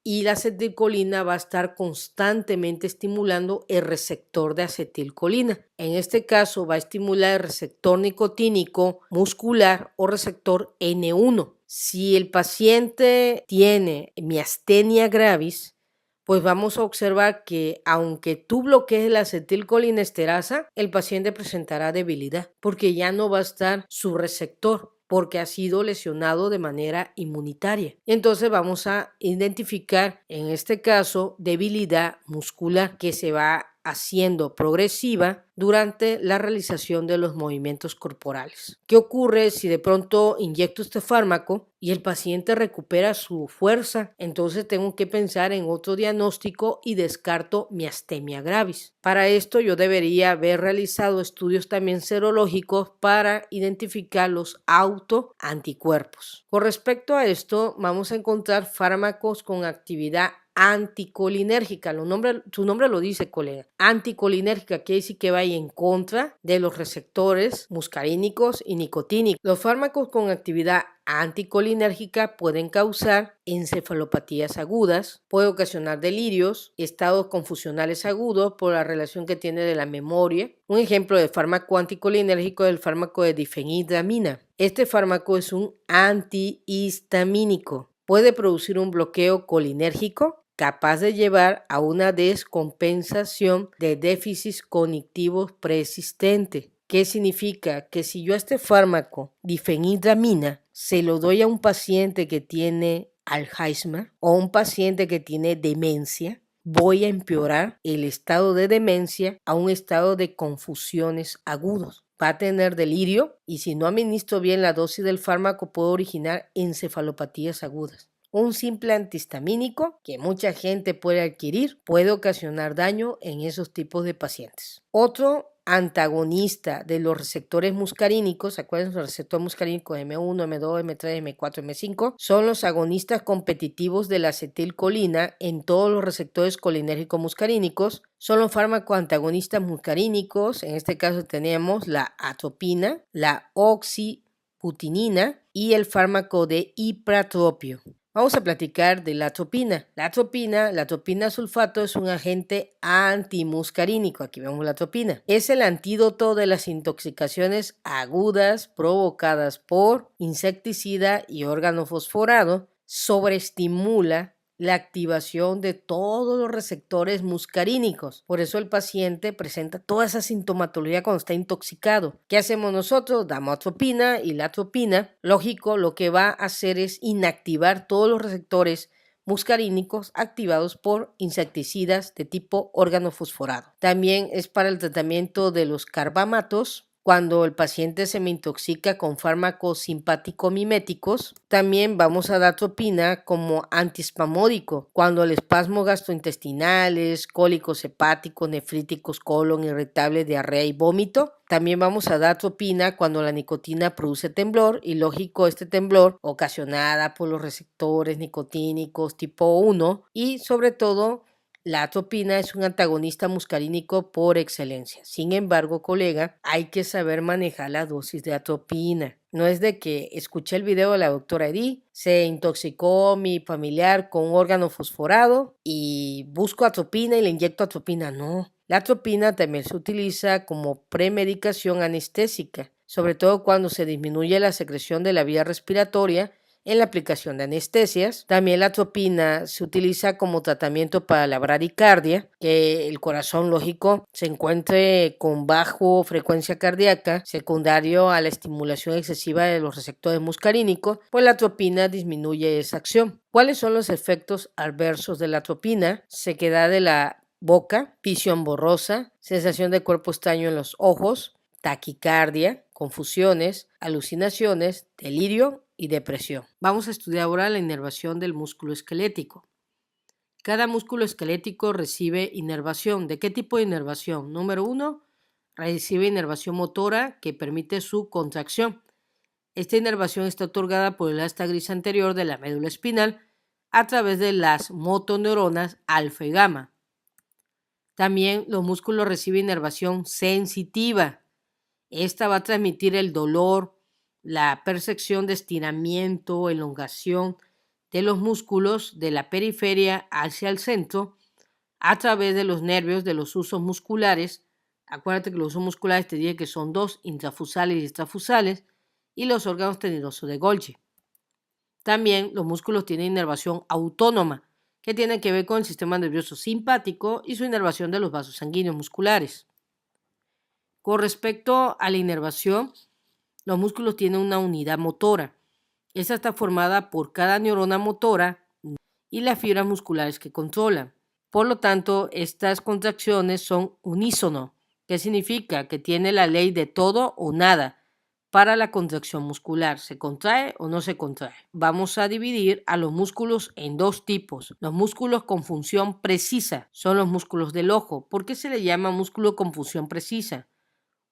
y la acetilcolina va a estar constantemente estimulando el receptor de acetilcolina. En este caso va a estimular el receptor nicotínico muscular o receptor N1. Si el paciente tiene miastenia gravis, pues vamos a observar que aunque tú bloquees la acetilcolinesterasa, el paciente presentará debilidad porque ya no va a estar su receptor, porque ha sido lesionado de manera inmunitaria. Entonces vamos a identificar en este caso debilidad muscular que se va haciendo progresiva durante la realización de los movimientos corporales. ¿Qué ocurre si de pronto inyecto este fármaco y el paciente recupera su fuerza? Entonces tengo que pensar en otro diagnóstico y descarto miastenia gravis. Para esto yo debería haber realizado estudios también serológicos para identificar los autoanticuerpos. Con respecto a esto, vamos a encontrar fármacos con actividad anticolinérgica, su nombre lo dice, colega. Anticolinérgica quiere decir que va en contra de los receptores muscarínicos y nicotínicos. Los fármacos con actividad anticolinérgica pueden causar encefalopatías agudas, puede ocasionar delirios, estados confusionales agudos por la relación que tiene de la memoria. Un ejemplo de fármaco anticolinérgico es el fármaco de difenhidramina. Este fármaco es un antihistamínico. Puede producir un bloqueo colinérgico capaz de llevar a una descompensación de déficits cognitivos preexistentes. ¿Qué significa? Que si yo a este fármaco, difenhidramina, se lo doy a un paciente que tiene Alzheimer o un paciente que tiene demencia, voy a empeorar el estado de demencia a un estado de confusiones agudos. Va a tener delirio y si no administro bien la dosis del fármaco puede originar encefalopatías agudas. Un simple antihistamínico que mucha gente puede adquirir puede ocasionar daño en esos tipos de pacientes. Otro antagonista de los receptores muscarínicos, acuérdense los receptores muscarínicos M1, M2, M3, M4, M5, son los agonistas competitivos de la acetilcolina en todos los receptores colinérgicos muscarínicos. Son los fármacos antagonistas muscarínicos, en este caso tenemos la atropina, la oxybutinina y el fármaco de ipratropio. Vamos a platicar de la atropina. La atropina sulfato es un agente antimuscarínico. Aquí vemos la atropina. Es el antídoto de las intoxicaciones agudas provocadas por insecticida y órgano fosforado. Sobreestimula la activación de todos los receptores muscarínicos. Por eso el paciente presenta toda esa sintomatología cuando está intoxicado. ¿Qué hacemos nosotros? Damos atropina y la atropina, lógico, lo que va a hacer es inactivar todos los receptores muscarínicos activados por insecticidas de tipo órgano fosforado. También es para el tratamiento de los carbamatos, cuando el paciente se me intoxica con fármacos simpático-miméticos. También vamos a dar atropina como antiespasmódico, cuando el espasmo gastrointestinales, cólicos hepáticos, nefríticos, colon irritable, diarrea y vómito. También vamos a dar atropina cuando la nicotina produce temblor, y lógico, este temblor ocasionada por los receptores nicotínicos tipo 1, y sobre todo la atropina es un antagonista muscarínico por excelencia. Sin embargo, colega, hay que saber manejar la dosis de atropina. No es de que escuché el video de la doctora Edith, se intoxicó mi familiar con órgano fosforado y busco atropina y le inyecto atropina. No. La atropina también se utiliza como premedicación anestésica, sobre todo cuando se disminuye la secreción de la vía respiratoria en la aplicación de anestesias. También la atropina se utiliza como tratamiento para la bradicardia, que el corazón, lógico, se encuentre con bajo frecuencia cardíaca, secundario a la estimulación excesiva de los receptores muscarínicos, pues la atropina disminuye esa acción. ¿Cuáles son los efectos adversos de la atropina? Sequedad de la boca, visión borrosa, sensación de cuerpo extraño en los ojos, taquicardia, confusiones, alucinaciones, delirio y depresión. Vamos a estudiar ahora la inervación del músculo esquelético. Cada músculo esquelético recibe inervación. ¿De qué tipo de inervación? Número 1, recibe inervación motora que permite su contracción. Esta inervación está otorgada por el asta gris anterior de la médula espinal a través de las motoneuronas alfa y gamma. También los músculos reciben inervación sensitiva. Esta va a transmitir el dolor, la percepción de estiramiento, elongación de los músculos de la periferia hacia el centro a través de los nervios de los usos musculares. Acuérdate que los usos musculares te dije que son dos, intrafusales y extrafusales, y los órganos tendinosos de Golgi. También los músculos tienen inervación autónoma, que tiene que ver con el sistema nervioso simpático y su inervación de los vasos sanguíneos musculares. Con respecto a la inervación, los músculos tienen una unidad motora. Esta está formada por cada neurona motora y las fibras musculares que controlan. Por lo tanto, estas contracciones son unísono, que significa que tiene la ley de todo o nada para la contracción muscular. ¿Se contrae o no se contrae? Vamos a dividir a los músculos en dos tipos. Los músculos con función precisa son los músculos del ojo. ¿Por qué se le llama músculo con función precisa?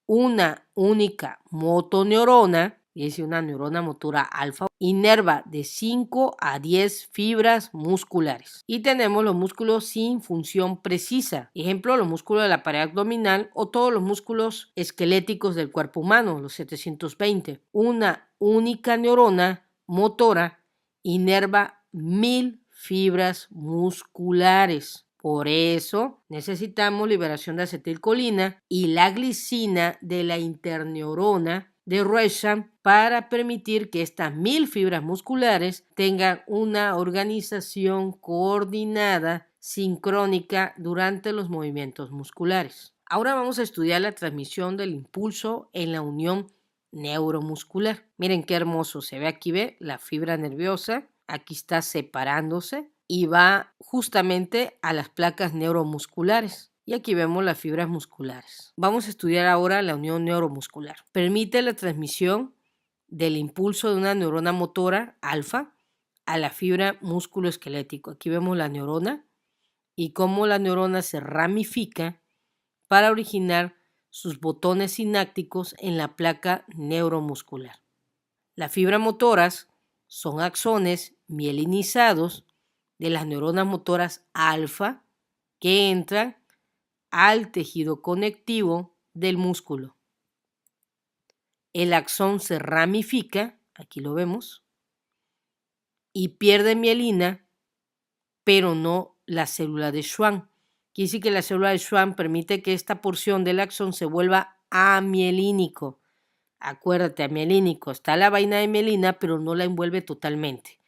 Una única motoneurona, es decir, una neurona motora alfa, inerva de 5 a 10 fibras musculares. Y tenemos los músculos sin función precisa. Ejemplo, los músculos de la pared abdominal o todos los músculos esqueléticos del cuerpo humano, los 720. Una única neurona motora inerva 1000 fibras musculares. Por eso necesitamos liberación de acetilcolina y la glicina de la interneurona de Resham para permitir que estas 1000 fibras musculares tengan una organización coordinada, sincrónica durante los movimientos musculares. Ahora vamos a estudiar la transmisión del impulso en la unión neuromuscular. Miren qué hermoso se ve aquí, ve la fibra nerviosa, aquí está separándose y va justamente a las placas neuromusculares. Y aquí vemos las fibras musculares. Vamos a estudiar ahora la unión neuromuscular. Permite la transmisión del impulso de una neurona motora alfa a la fibra músculo-esquelético. Aquí vemos la neurona y cómo la neurona se ramifica para originar sus botones sinápticos en la placa neuromuscular. Las fibras motoras son axones mielinizados de las neuronas motoras alfa que entran al tejido conectivo del músculo. El axón se ramifica, aquí lo vemos, y pierde mielina, pero no la célula de Schwann. Quiere decir que la célula de Schwann permite que esta porción del axón se vuelva amielínico. Acuérdate, amielínico, está la vaina de mielina, pero no la envuelve totalmente.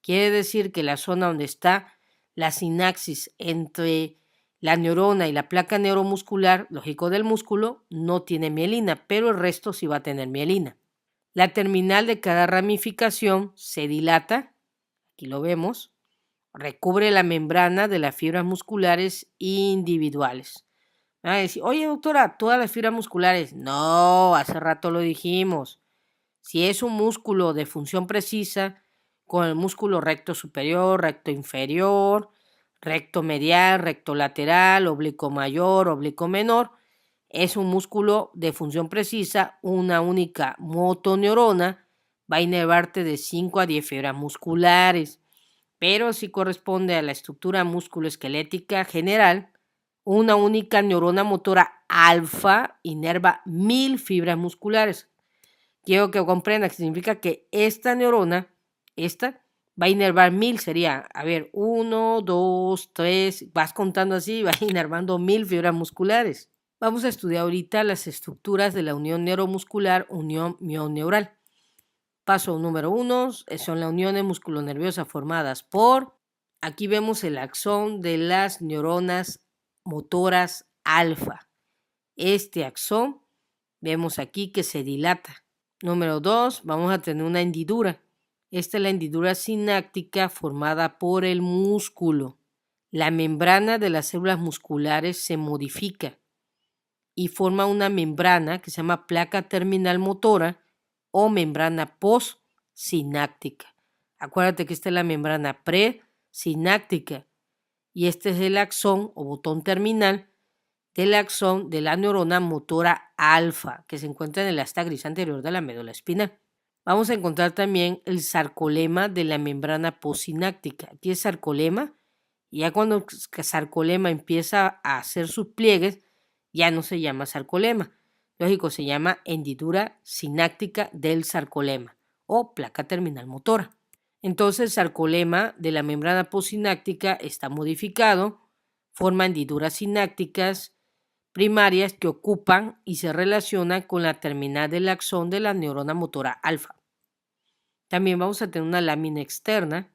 Quiere decir que la zona donde está la sinapsis entre la neurona y la placa neuromuscular, lógico del músculo, no tiene mielina, pero el resto sí va a tener mielina. La terminal de cada ramificación se dilata, aquí lo vemos, recubre la membrana de las fibras musculares individuales. Van a decir, oye doctora, todas las fibras musculares. No, hace rato lo dijimos. Si es un músculo de función precisa, con el músculo recto superior, recto inferior, recto medial, recto lateral, oblicuo mayor, oblicuo menor, es un músculo de función precisa, una única motoneurona va a inervarte de 5 a 10 fibras musculares, pero si corresponde a la estructura musculoesquelética general, una única neurona motora alfa inerva 1000 fibras musculares. Quiero que comprenda que significa que esta neurona, esta, va a inervar 1000, sería, 1, 2, 3, vas contando así, vas inervando 1000 fibras musculares. Vamos a estudiar ahorita las estructuras de la unión neuromuscular, unión mioneural. Paso número 1 son las uniones musculonerviosas formadas por, aquí vemos el axón de las neuronas motoras alfa. Este axón, vemos aquí que se dilata. Número 2, vamos a tener una hendidura. Esta es la hendidura sináptica formada por el músculo. La membrana de las células musculares se modifica y forma una membrana que se llama placa terminal motora o membrana postsináptica. Acuérdate que esta es la membrana presináptica y este es el axón o botón terminal del axón de la neurona motora alfa que se encuentra en el asta gris anterior de la médula espinal. Vamos a encontrar también el sarcolema de la membrana postsináptica. Aquí es sarcolema y ya cuando el sarcolema empieza a hacer sus pliegues, ya no se llama sarcolema. Lógico, se llama hendidura sináptica del sarcolema o placa terminal motora. Entonces el sarcolema de la membrana postsináptica está modificado, forma hendiduras sinápticas primarias que ocupan y se relacionan con la terminal del axón de la neurona motora alfa. También vamos a tener una lámina externa,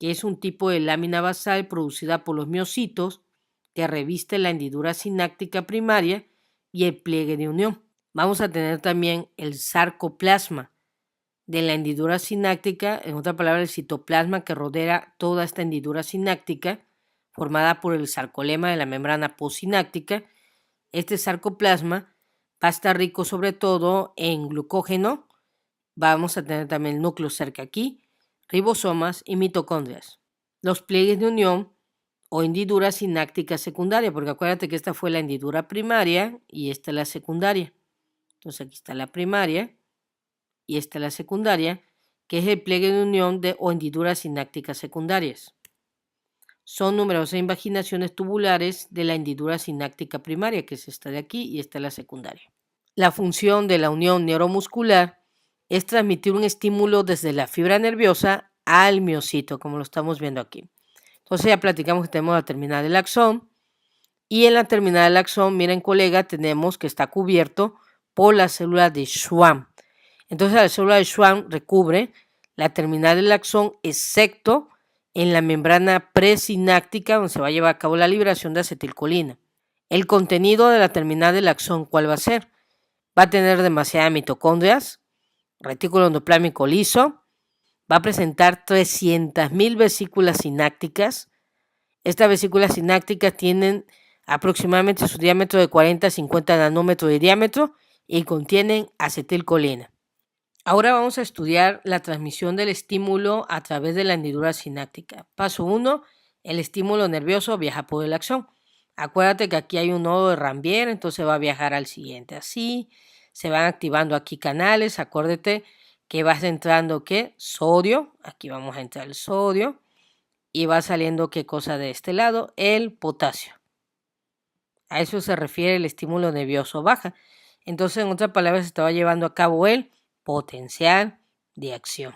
que es un tipo de lámina basal producida por los miocitos que reviste la hendidura sináptica primaria y el pliegue de unión. Vamos a tener también el sarcoplasma de la hendidura sináptica, en otra palabra el citoplasma que rodea toda esta hendidura sináptica formada por el sarcolema de la membrana postsináptica. Este sarcoplasma va a estar rico sobre todo en glucógeno. Vamos a tener también el núcleo cerca aquí, ribosomas y mitocondrias. Los pliegues de unión o hendidura sináptica secundaria, porque acuérdate que esta fue la hendidura primaria y esta es la secundaria. Entonces aquí está la primaria y esta es la secundaria, que es el pliegue de unión o hendiduras sinápticas secundarias. Son numerosas invaginaciones tubulares de la hendidura sináptica primaria, que es esta de aquí y esta es la secundaria. La función de la unión neuromuscular es transmitir un estímulo desde la fibra nerviosa al miocito, como lo estamos viendo aquí. Entonces ya platicamos que tenemos la terminal del axón y en la terminal del axón, miren colega, tenemos que está cubierto por la célula de Schwann. Entonces la célula de Schwann recubre la terminal del axón excepto en la membrana presináptica donde se va a llevar a cabo la liberación de acetilcolina. El contenido de la terminal del axón, ¿cuál va a ser? Va a tener demasiadas mitocondrias, retículo endoplámico liso, va a presentar 300.000 vesículas sinápticas. Estas vesículas sinápticas tienen aproximadamente su diámetro de 40 a 50 nanómetros de diámetro y contienen acetilcolina. Ahora vamos a estudiar la transmisión del estímulo a través de la hendidura sináptica. Paso 1, el estímulo nervioso viaja por el axón. Acuérdate que aquí hay un nodo de Ranvier, entonces va a viajar al siguiente. Así se van activando aquí canales. Acuérdate que vas entrando ¿qué? Sodio. Aquí vamos a entrar el sodio. Y va saliendo ¿qué cosa de este lado? El potasio. A eso se refiere el estímulo nervioso baja. Entonces, en otras palabras, se estaba llevando a cabo el potencial de acción.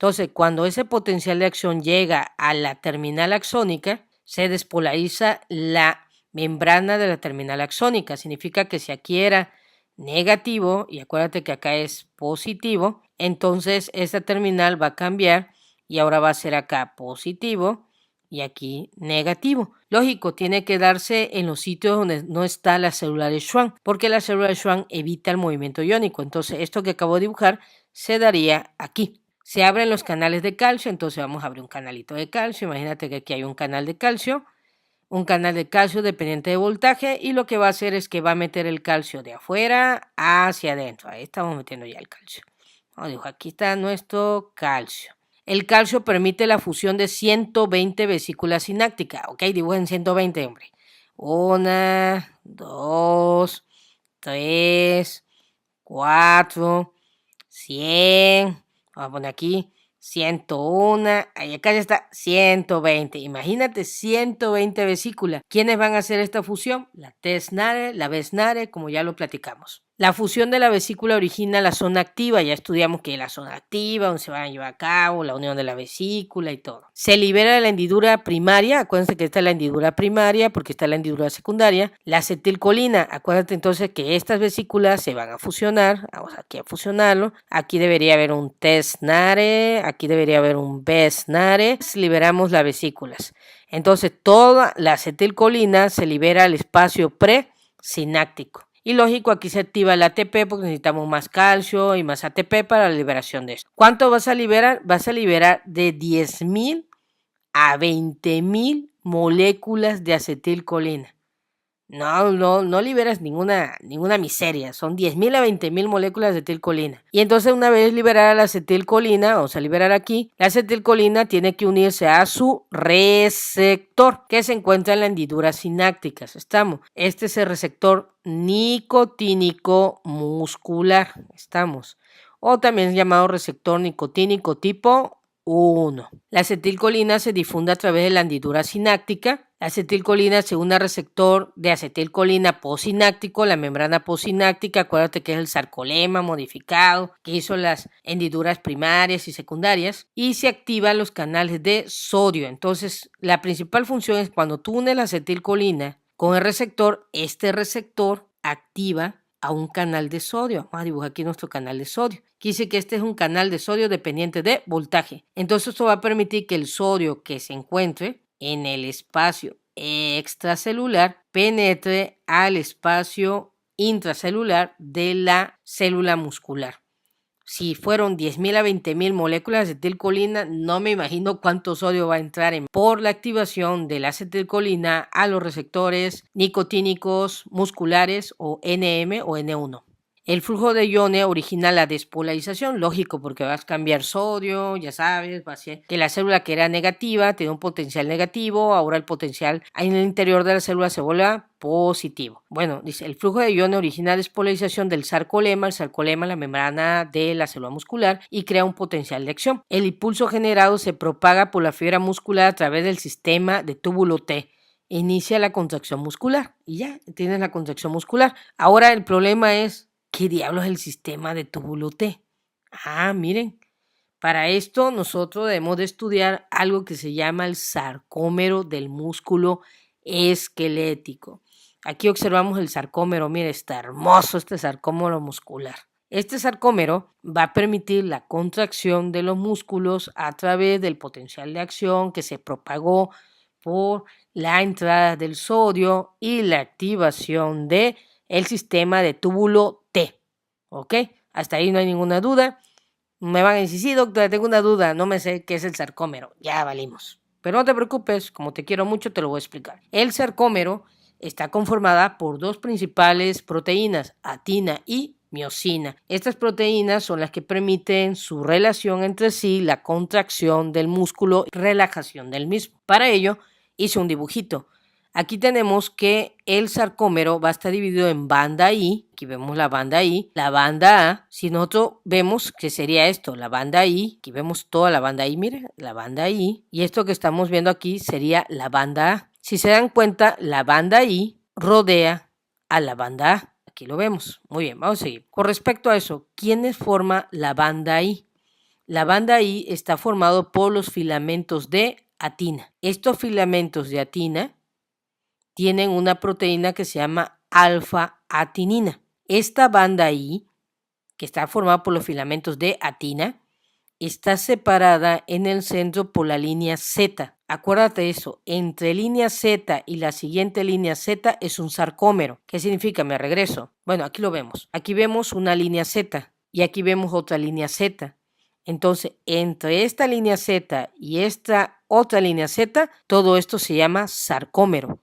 Entonces, cuando ese potencial de acción llega a la terminal axónica, se despolariza la membrana de la terminal axónica. Significa que si aquí era negativo, y acuérdate que acá es positivo, entonces esta terminal va a cambiar y ahora va a ser acá positivo y aquí negativo. Lógico, tiene que darse en los sitios donde no está la célula de Schwann, porque la célula de Schwann evita el movimiento iónico. Entonces, esto que acabo de dibujar se daría aquí. Se abren los canales de calcio, entonces vamos a abrir un canalito de calcio. Imagínate que aquí hay un canal de calcio dependiente de voltaje, y lo que va a hacer es que va a meter el calcio de afuera hacia adentro. Ahí estamos metiendo ya el calcio. Aquí está nuestro calcio. El calcio permite la fusión de 120 vesículas sinápticas. Ok, dibujen 120, hombre. 1, 2, 3, 4, 100. Vamos a poner aquí 101. Ahí acá ya está 120. Imagínate 120 vesículas. ¿Quiénes van a hacer esta fusión? La T-SNARE, la B-SNARE, como ya lo platicamos. La fusión de la vesícula origina la zona activa. Ya estudiamos que es la zona activa, donde se van a llevar a cabo la unión de la vesícula y todo. Se libera de la hendidura primaria. Acuérdense que esta es la hendidura primaria porque está la hendidura secundaria. La acetilcolina. Acuérdate entonces que estas vesículas se van a fusionar. Vamos aquí a fusionarlo. Aquí debería haber un T-SNARE. Aquí debería haber un B-SNARE. Liberamos las vesículas. Entonces toda la acetilcolina se libera al espacio presináptico. Y lógico, aquí se activa el ATP porque necesitamos más calcio y más ATP para la liberación de esto. ¿Cuánto vas a liberar? Vas a liberar de 10.000 a 20.000 moléculas de acetilcolina. No liberas ninguna miseria. Son 10.000 a 20.000 moléculas de acetilcolina. Y entonces, una vez liberada la acetilcolina, vamos a liberar aquí, la acetilcolina tiene que unirse a su receptor, que se encuentra en la hendidura sinápticas. Estamos. Este es el receptor nicotínico muscular. Estamos. O también llamado receptor nicotínico tipo 1. La acetilcolina se difunde a través de la hendidura sináptica. La acetilcolina se une al receptor de acetilcolina postsináptico, la membrana postsináptica. Acuérdate que es el sarcolema modificado que hizo las hendiduras primarias y secundarias, y se activan los canales de sodio. Entonces, la principal función es cuando tú unes la acetilcolina con el receptor, este receptor activa a un canal de sodio. Vamos a dibujar aquí nuestro canal de sodio. Aquí dice que este es un canal de sodio dependiente de voltaje. Entonces esto va a permitir que el sodio que se encuentre en el espacio extracelular penetre al espacio intracelular de la célula muscular. Si fueron 10.000 a 20.000 moléculas de acetilcolina, no me imagino cuánto sodio va a entrar por la activación de la acetilcolina a los receptores nicotínicos musculares o NM o N1. El flujo de iones origina la despolarización, lógico, porque vas a cambiar sodio, ya sabes, va a ser que la célula que era negativa tiene un potencial negativo, ahora el potencial en el interior de la célula se vuelve positivo. Bueno, dice, el flujo de iones origina despolarización del sarcolema, la membrana de la célula muscular, y crea un potencial de acción. El impulso generado se propaga por la fibra muscular a través del sistema de túbulo T. Inicia la contracción muscular y ya tienes la contracción muscular. Ahora el problema es, ¿qué diablos es el sistema de túbulo T? Miren, para esto nosotros debemos de estudiar algo que se llama el sarcómero del músculo esquelético. Aquí observamos el sarcómero, mire, está hermoso este sarcómero muscular. Este sarcómero va a permitir la contracción de los músculos a través del potencial de acción que se propagó por la entrada del sodio y la activación del sistema de túbulo T. ¿Ok? Hasta ahí no hay ninguna duda. Me van a decir, sí, doctora, tengo una duda, no me sé qué es el sarcómero. Ya valimos. Pero no te preocupes, como te quiero mucho, te lo voy a explicar. El sarcómero está conformada por dos principales proteínas, actina y miosina. Estas proteínas son las que permiten su relación entre sí, la contracción del músculo y relajación del mismo. Para ello, hice un dibujito. Aquí tenemos que el sarcómero va a estar dividido en banda I. Aquí vemos la banda I, la banda A. Si nosotros vemos que sería esto, la banda I. Aquí vemos toda la banda I, mire, la banda I. Y esto que estamos viendo aquí sería la banda A. Si se dan cuenta, la banda I rodea a la banda A. Aquí lo vemos. Muy bien, vamos a seguir. Con respecto a eso, ¿quiénes forman la banda I? La banda I está formado por los filamentos de atina. Estos filamentos de atina tienen una proteína que se llama alfa-atinina. Esta banda I, que está formada por los filamentos de atina, está separada en el centro por la línea Z. Acuérdate de eso, entre línea Z y la siguiente línea Z es un sarcómero. ¿Qué significa? Me regreso. Bueno, aquí lo vemos. Aquí vemos una línea Z y aquí vemos otra línea Z. Entonces, entre esta línea Z y esta otra línea Z, todo esto se llama sarcómero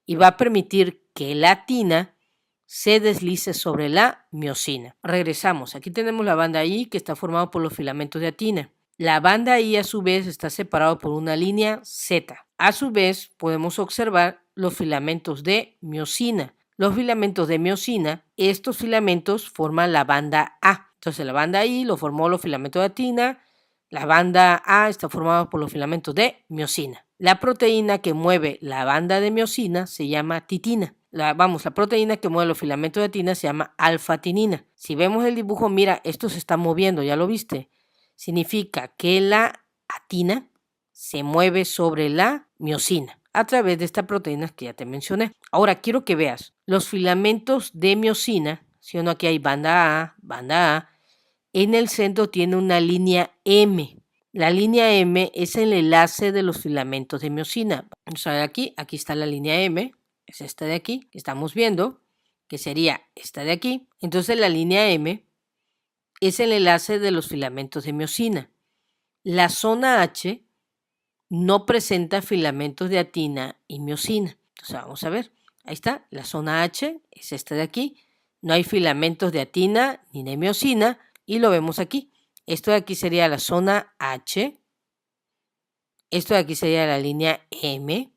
y va a permitir que la atina se deslice sobre la miosina. Regresamos. Aquí tenemos la banda I que está formada por los filamentos de atina. La banda I a su vez está separada por una línea Z. A su vez podemos observar los filamentos de miosina. Los filamentos de miosina, estos filamentos forman la banda A. Entonces la banda I lo formó los filamentos de atina. La banda A está formada por los filamentos de miosina. La proteína que mueve la banda de miosina se llama titina. La proteína que mueve los filamentos de atina se llama alfa-atinina. Si vemos el dibujo, mira, esto se está moviendo, ¿ya lo viste? Significa que la atina se mueve sobre la miosina a través de esta proteína que ya te mencioné. Ahora quiero que veas los filamentos de miosina, ¿sí o no? Aquí hay banda A. En el centro tiene una línea M. La línea M es el enlace de los filamentos de miosina. Vamos a ver aquí está la línea M. Es esta de aquí que estamos viendo, que sería esta de aquí. Entonces la línea M es el enlace de los filamentos de miosina. La zona H no presenta filamentos de atina y miosina. Entonces vamos a ver, ahí está, la zona H es esta de aquí. No hay filamentos de atina ni de miosina y lo vemos aquí. Esto de aquí sería la zona H. Esto de aquí sería la línea M.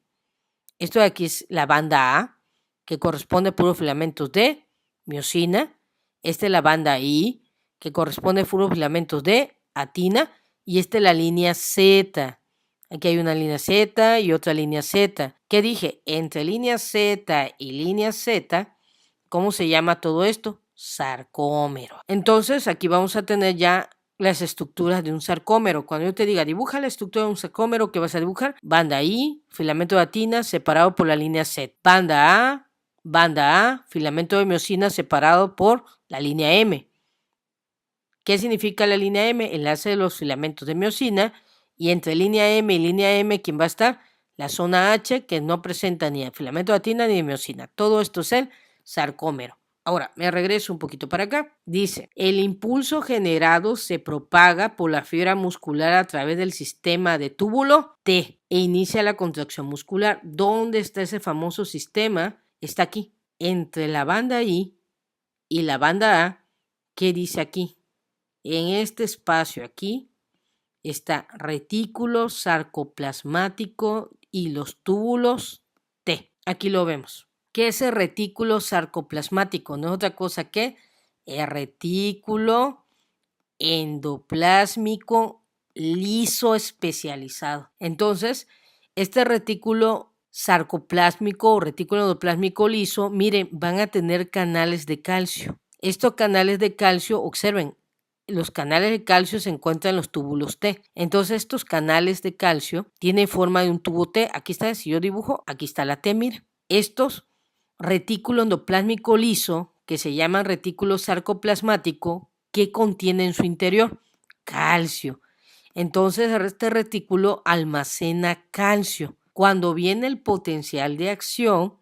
Esto de aquí es la banda A, que corresponde a puros filamentos de miosina. Esta es la banda I, que corresponde a puros filamentos de atina. Y esta es la línea Z. Aquí hay una línea Z y otra línea Z. ¿Qué dije? Entre línea Z y línea Z, ¿cómo se llama todo esto? Sarcómero. Entonces, aquí vamos a tener ya las estructuras de un sarcómero. Cuando yo te diga, dibuja la estructura de un sarcómero, ¿qué vas a dibujar? Banda I, filamento de atina separado por la línea Z. Banda A, filamento de miosina separado por la línea M. ¿Qué significa la línea M? Enlace de los filamentos de miosina. Y entre línea M y línea M, ¿quién va a estar? La zona H, que no presenta ni el filamento de atina ni de miosina. Todo esto es el sarcómero. Ahora, me regreso un poquito para acá. Dice, el impulso generado se propaga por la fibra muscular a través del sistema de túbulo T e inicia la contracción muscular. ¿Dónde está ese famoso sistema? Está aquí, entre la banda I y la banda A. ¿Qué dice aquí? En este espacio aquí está retículo sarcoplasmático y los túbulos T. Aquí lo vemos. ¿Qué es el retículo sarcoplasmático? No es otra cosa que el retículo endoplásmico liso especializado. Entonces, este retículo sarcoplásmico o retículo endoplásmico liso, miren, van a tener canales de calcio. Estos canales de calcio, observen, los canales de calcio se encuentran en los túbulos T. Entonces, estos canales de calcio tienen forma de un tubo T. Aquí está, si yo dibujo, aquí está la T, mira. Estos retículo endoplásmico liso, que se llaman retículo sarcoplasmático, ¿qué contiene en su interior? Calcio. Entonces, este retículo almacena calcio. Cuando viene el potencial de acción,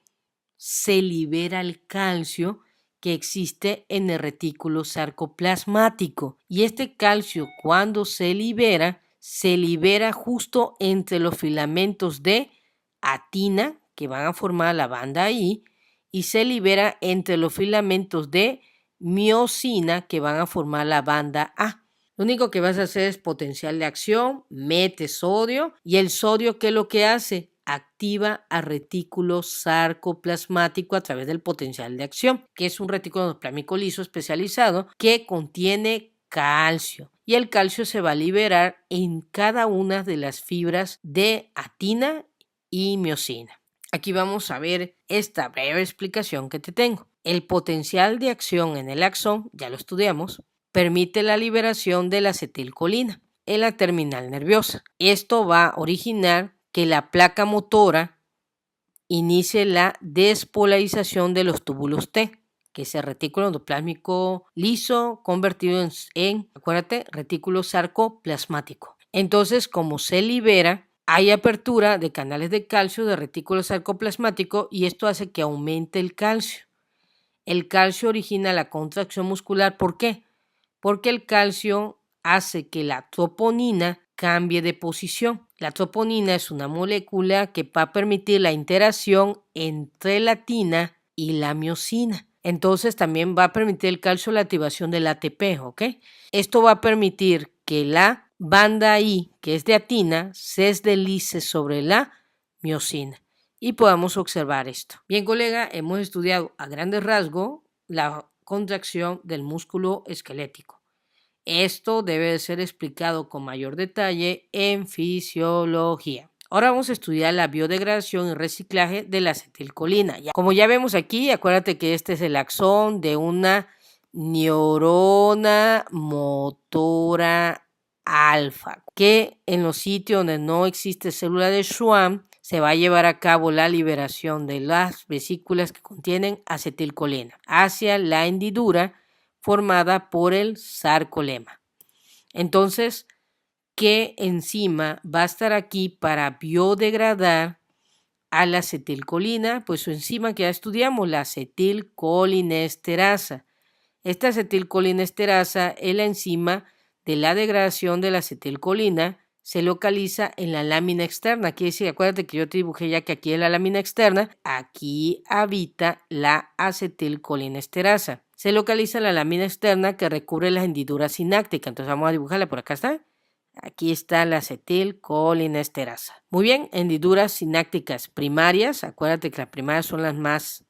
se libera el calcio que existe en el retículo sarcoplasmático. Y este calcio, cuando se libera justo entre los filamentos de atina, que van a formar la banda I, y se libera entre los filamentos de miosina, que van a formar la banda A. Lo único que vas a hacer es potencial de acción, mete sodio, y el sodio, ¿qué es lo que hace? Activa al retículo sarcoplasmático a través del potencial de acción, que es un retículo endoplasmático liso especializado que contiene calcio. Y el calcio se va a liberar en cada una de las fibras de atina y miosina. Aquí vamos a ver esta breve explicación que te tengo. El potencial de acción en el axón, ya lo estudiamos, permite la liberación de la acetilcolina. en la terminal nerviosa. Esto va a originar que la placa motora inicie la despolarización de los túbulos T, que es el retículo endoplásmico liso convertido en acuérdate, retículo sarcoplasmático. Entonces, como se libera, hay apertura de canales de calcio de retículo sarcoplasmático y esto hace que aumente el calcio. El calcio origina la contracción muscular. ¿Por qué? Porque el calcio hace que la troponina cambie de posición. La troponina es una molécula que va a permitir la interacción entre la tina y la miosina. Entonces también va a permitir el calcio la activación del ATP, ¿ok? Esto va a permitir que la banda I, que es de atina, se deslice sobre la miosina y podamos observar esto. Bien, colega, hemos estudiado a grandes rasgos la contracción del músculo esquelético. Esto debe ser explicado con mayor detalle en fisiología. Ahora vamos a estudiar la biodegradación y reciclaje de la acetilcolina. Como ya vemos aquí, acuérdate que este es el axón de una neurona motora alfa, que en los sitios donde no existe célula de Schwann se va a llevar a cabo la liberación de las vesículas que contienen acetilcolina hacia la hendidura formada por el sarcolema. Entonces, ¿qué enzima va a estar aquí para biodegradar a la acetilcolina? Pues su enzima que ya estudiamos, la acetilcolinesterasa. Esta acetilcolinesterasa es la enzima de la degradación de la acetilcolina, se localiza en la lámina externa. Quiere decir, acuérdate que yo te dibujé ya que aquí en la lámina externa, aquí habita la acetilcolinesterasa. Se localiza en la lámina externa que recubre las hendiduras sinápticas. Entonces vamos a dibujarla, por acá está. Aquí está la acetilcolinesterasa. Muy bien, hendiduras sinápticas primarias. Acuérdate que las primarias son las más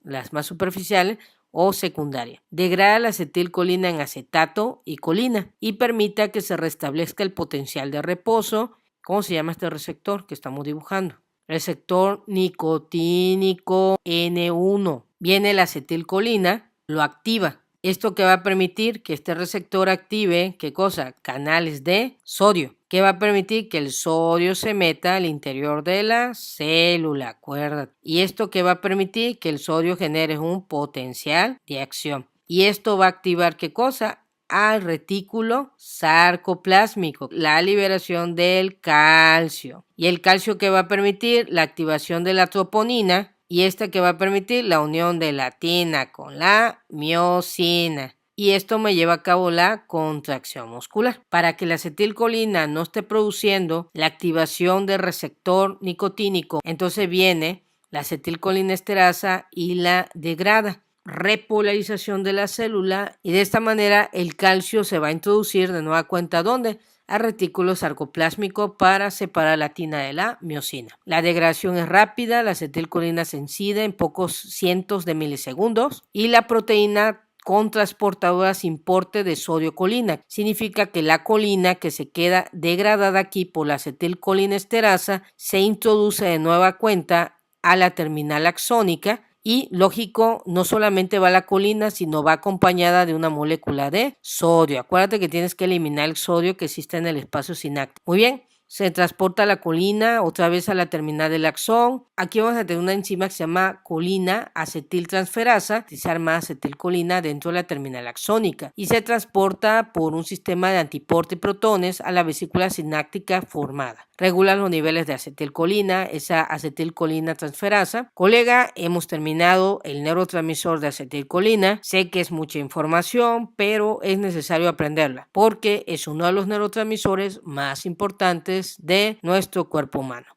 superficiales o secundaria. Degrada la acetilcolina en acetato y colina y permita que se restablezca el potencial de reposo. ¿Cómo se llama este receptor que estamos dibujando? Receptor nicotínico N1. Viene la acetilcolina, lo activa. Esto que va a permitir que este receptor active, ¿qué cosa? Canales de sodio, que va a permitir que el sodio se meta al interior de la célula, acuérdate. Y esto que va a permitir que el sodio genere un potencial de acción. Y esto va a activar, ¿qué cosa? Al retículo sarcoplásmico, la liberación del calcio. Y el calcio que va a permitir la activación de la troponina, y esta que va a permitir la unión de la tina con la miosina. Y esto me lleva a cabo la contracción muscular. Para que la acetilcolina no esté produciendo la activación del receptor nicotínico, entonces viene la acetilcolinesterasa y la degrada. Repolarización de la célula y de esta manera el calcio se va a introducir de nueva cuenta ¿dónde? Al retículo sarcoplásmico para separar la tina de la miosina. La degradación es rápida, la acetilcolina se incide en pocos cientos de milisegundos y la proteína con transportadora sin porte de sodio-colina. Significa que la colina que se queda degradada aquí por la acetilcolinesterasa se introduce de nueva cuenta a la terminal axónica. Y lógico, no solamente va la colina, sino va acompañada de una molécula de sodio. Acuérdate que tienes que eliminar el sodio que existe en el espacio sináptico. Muy bien, se transporta la colina otra vez a la terminal del axón. Aquí vamos a tener una enzima que se llama colina acetiltransferasa, que se arma acetilcolina dentro de la terminal axónica y se transporta por un sistema de antiporte y protones a la vesícula sináptica formada. Regula los niveles de acetilcolina, esa acetilcolina transferasa. Colega, hemos terminado el neurotransmisor de acetilcolina. Sé que es mucha información, pero es necesario aprenderla porque es uno de los neurotransmisores más importantes de nuestro cuerpo humano.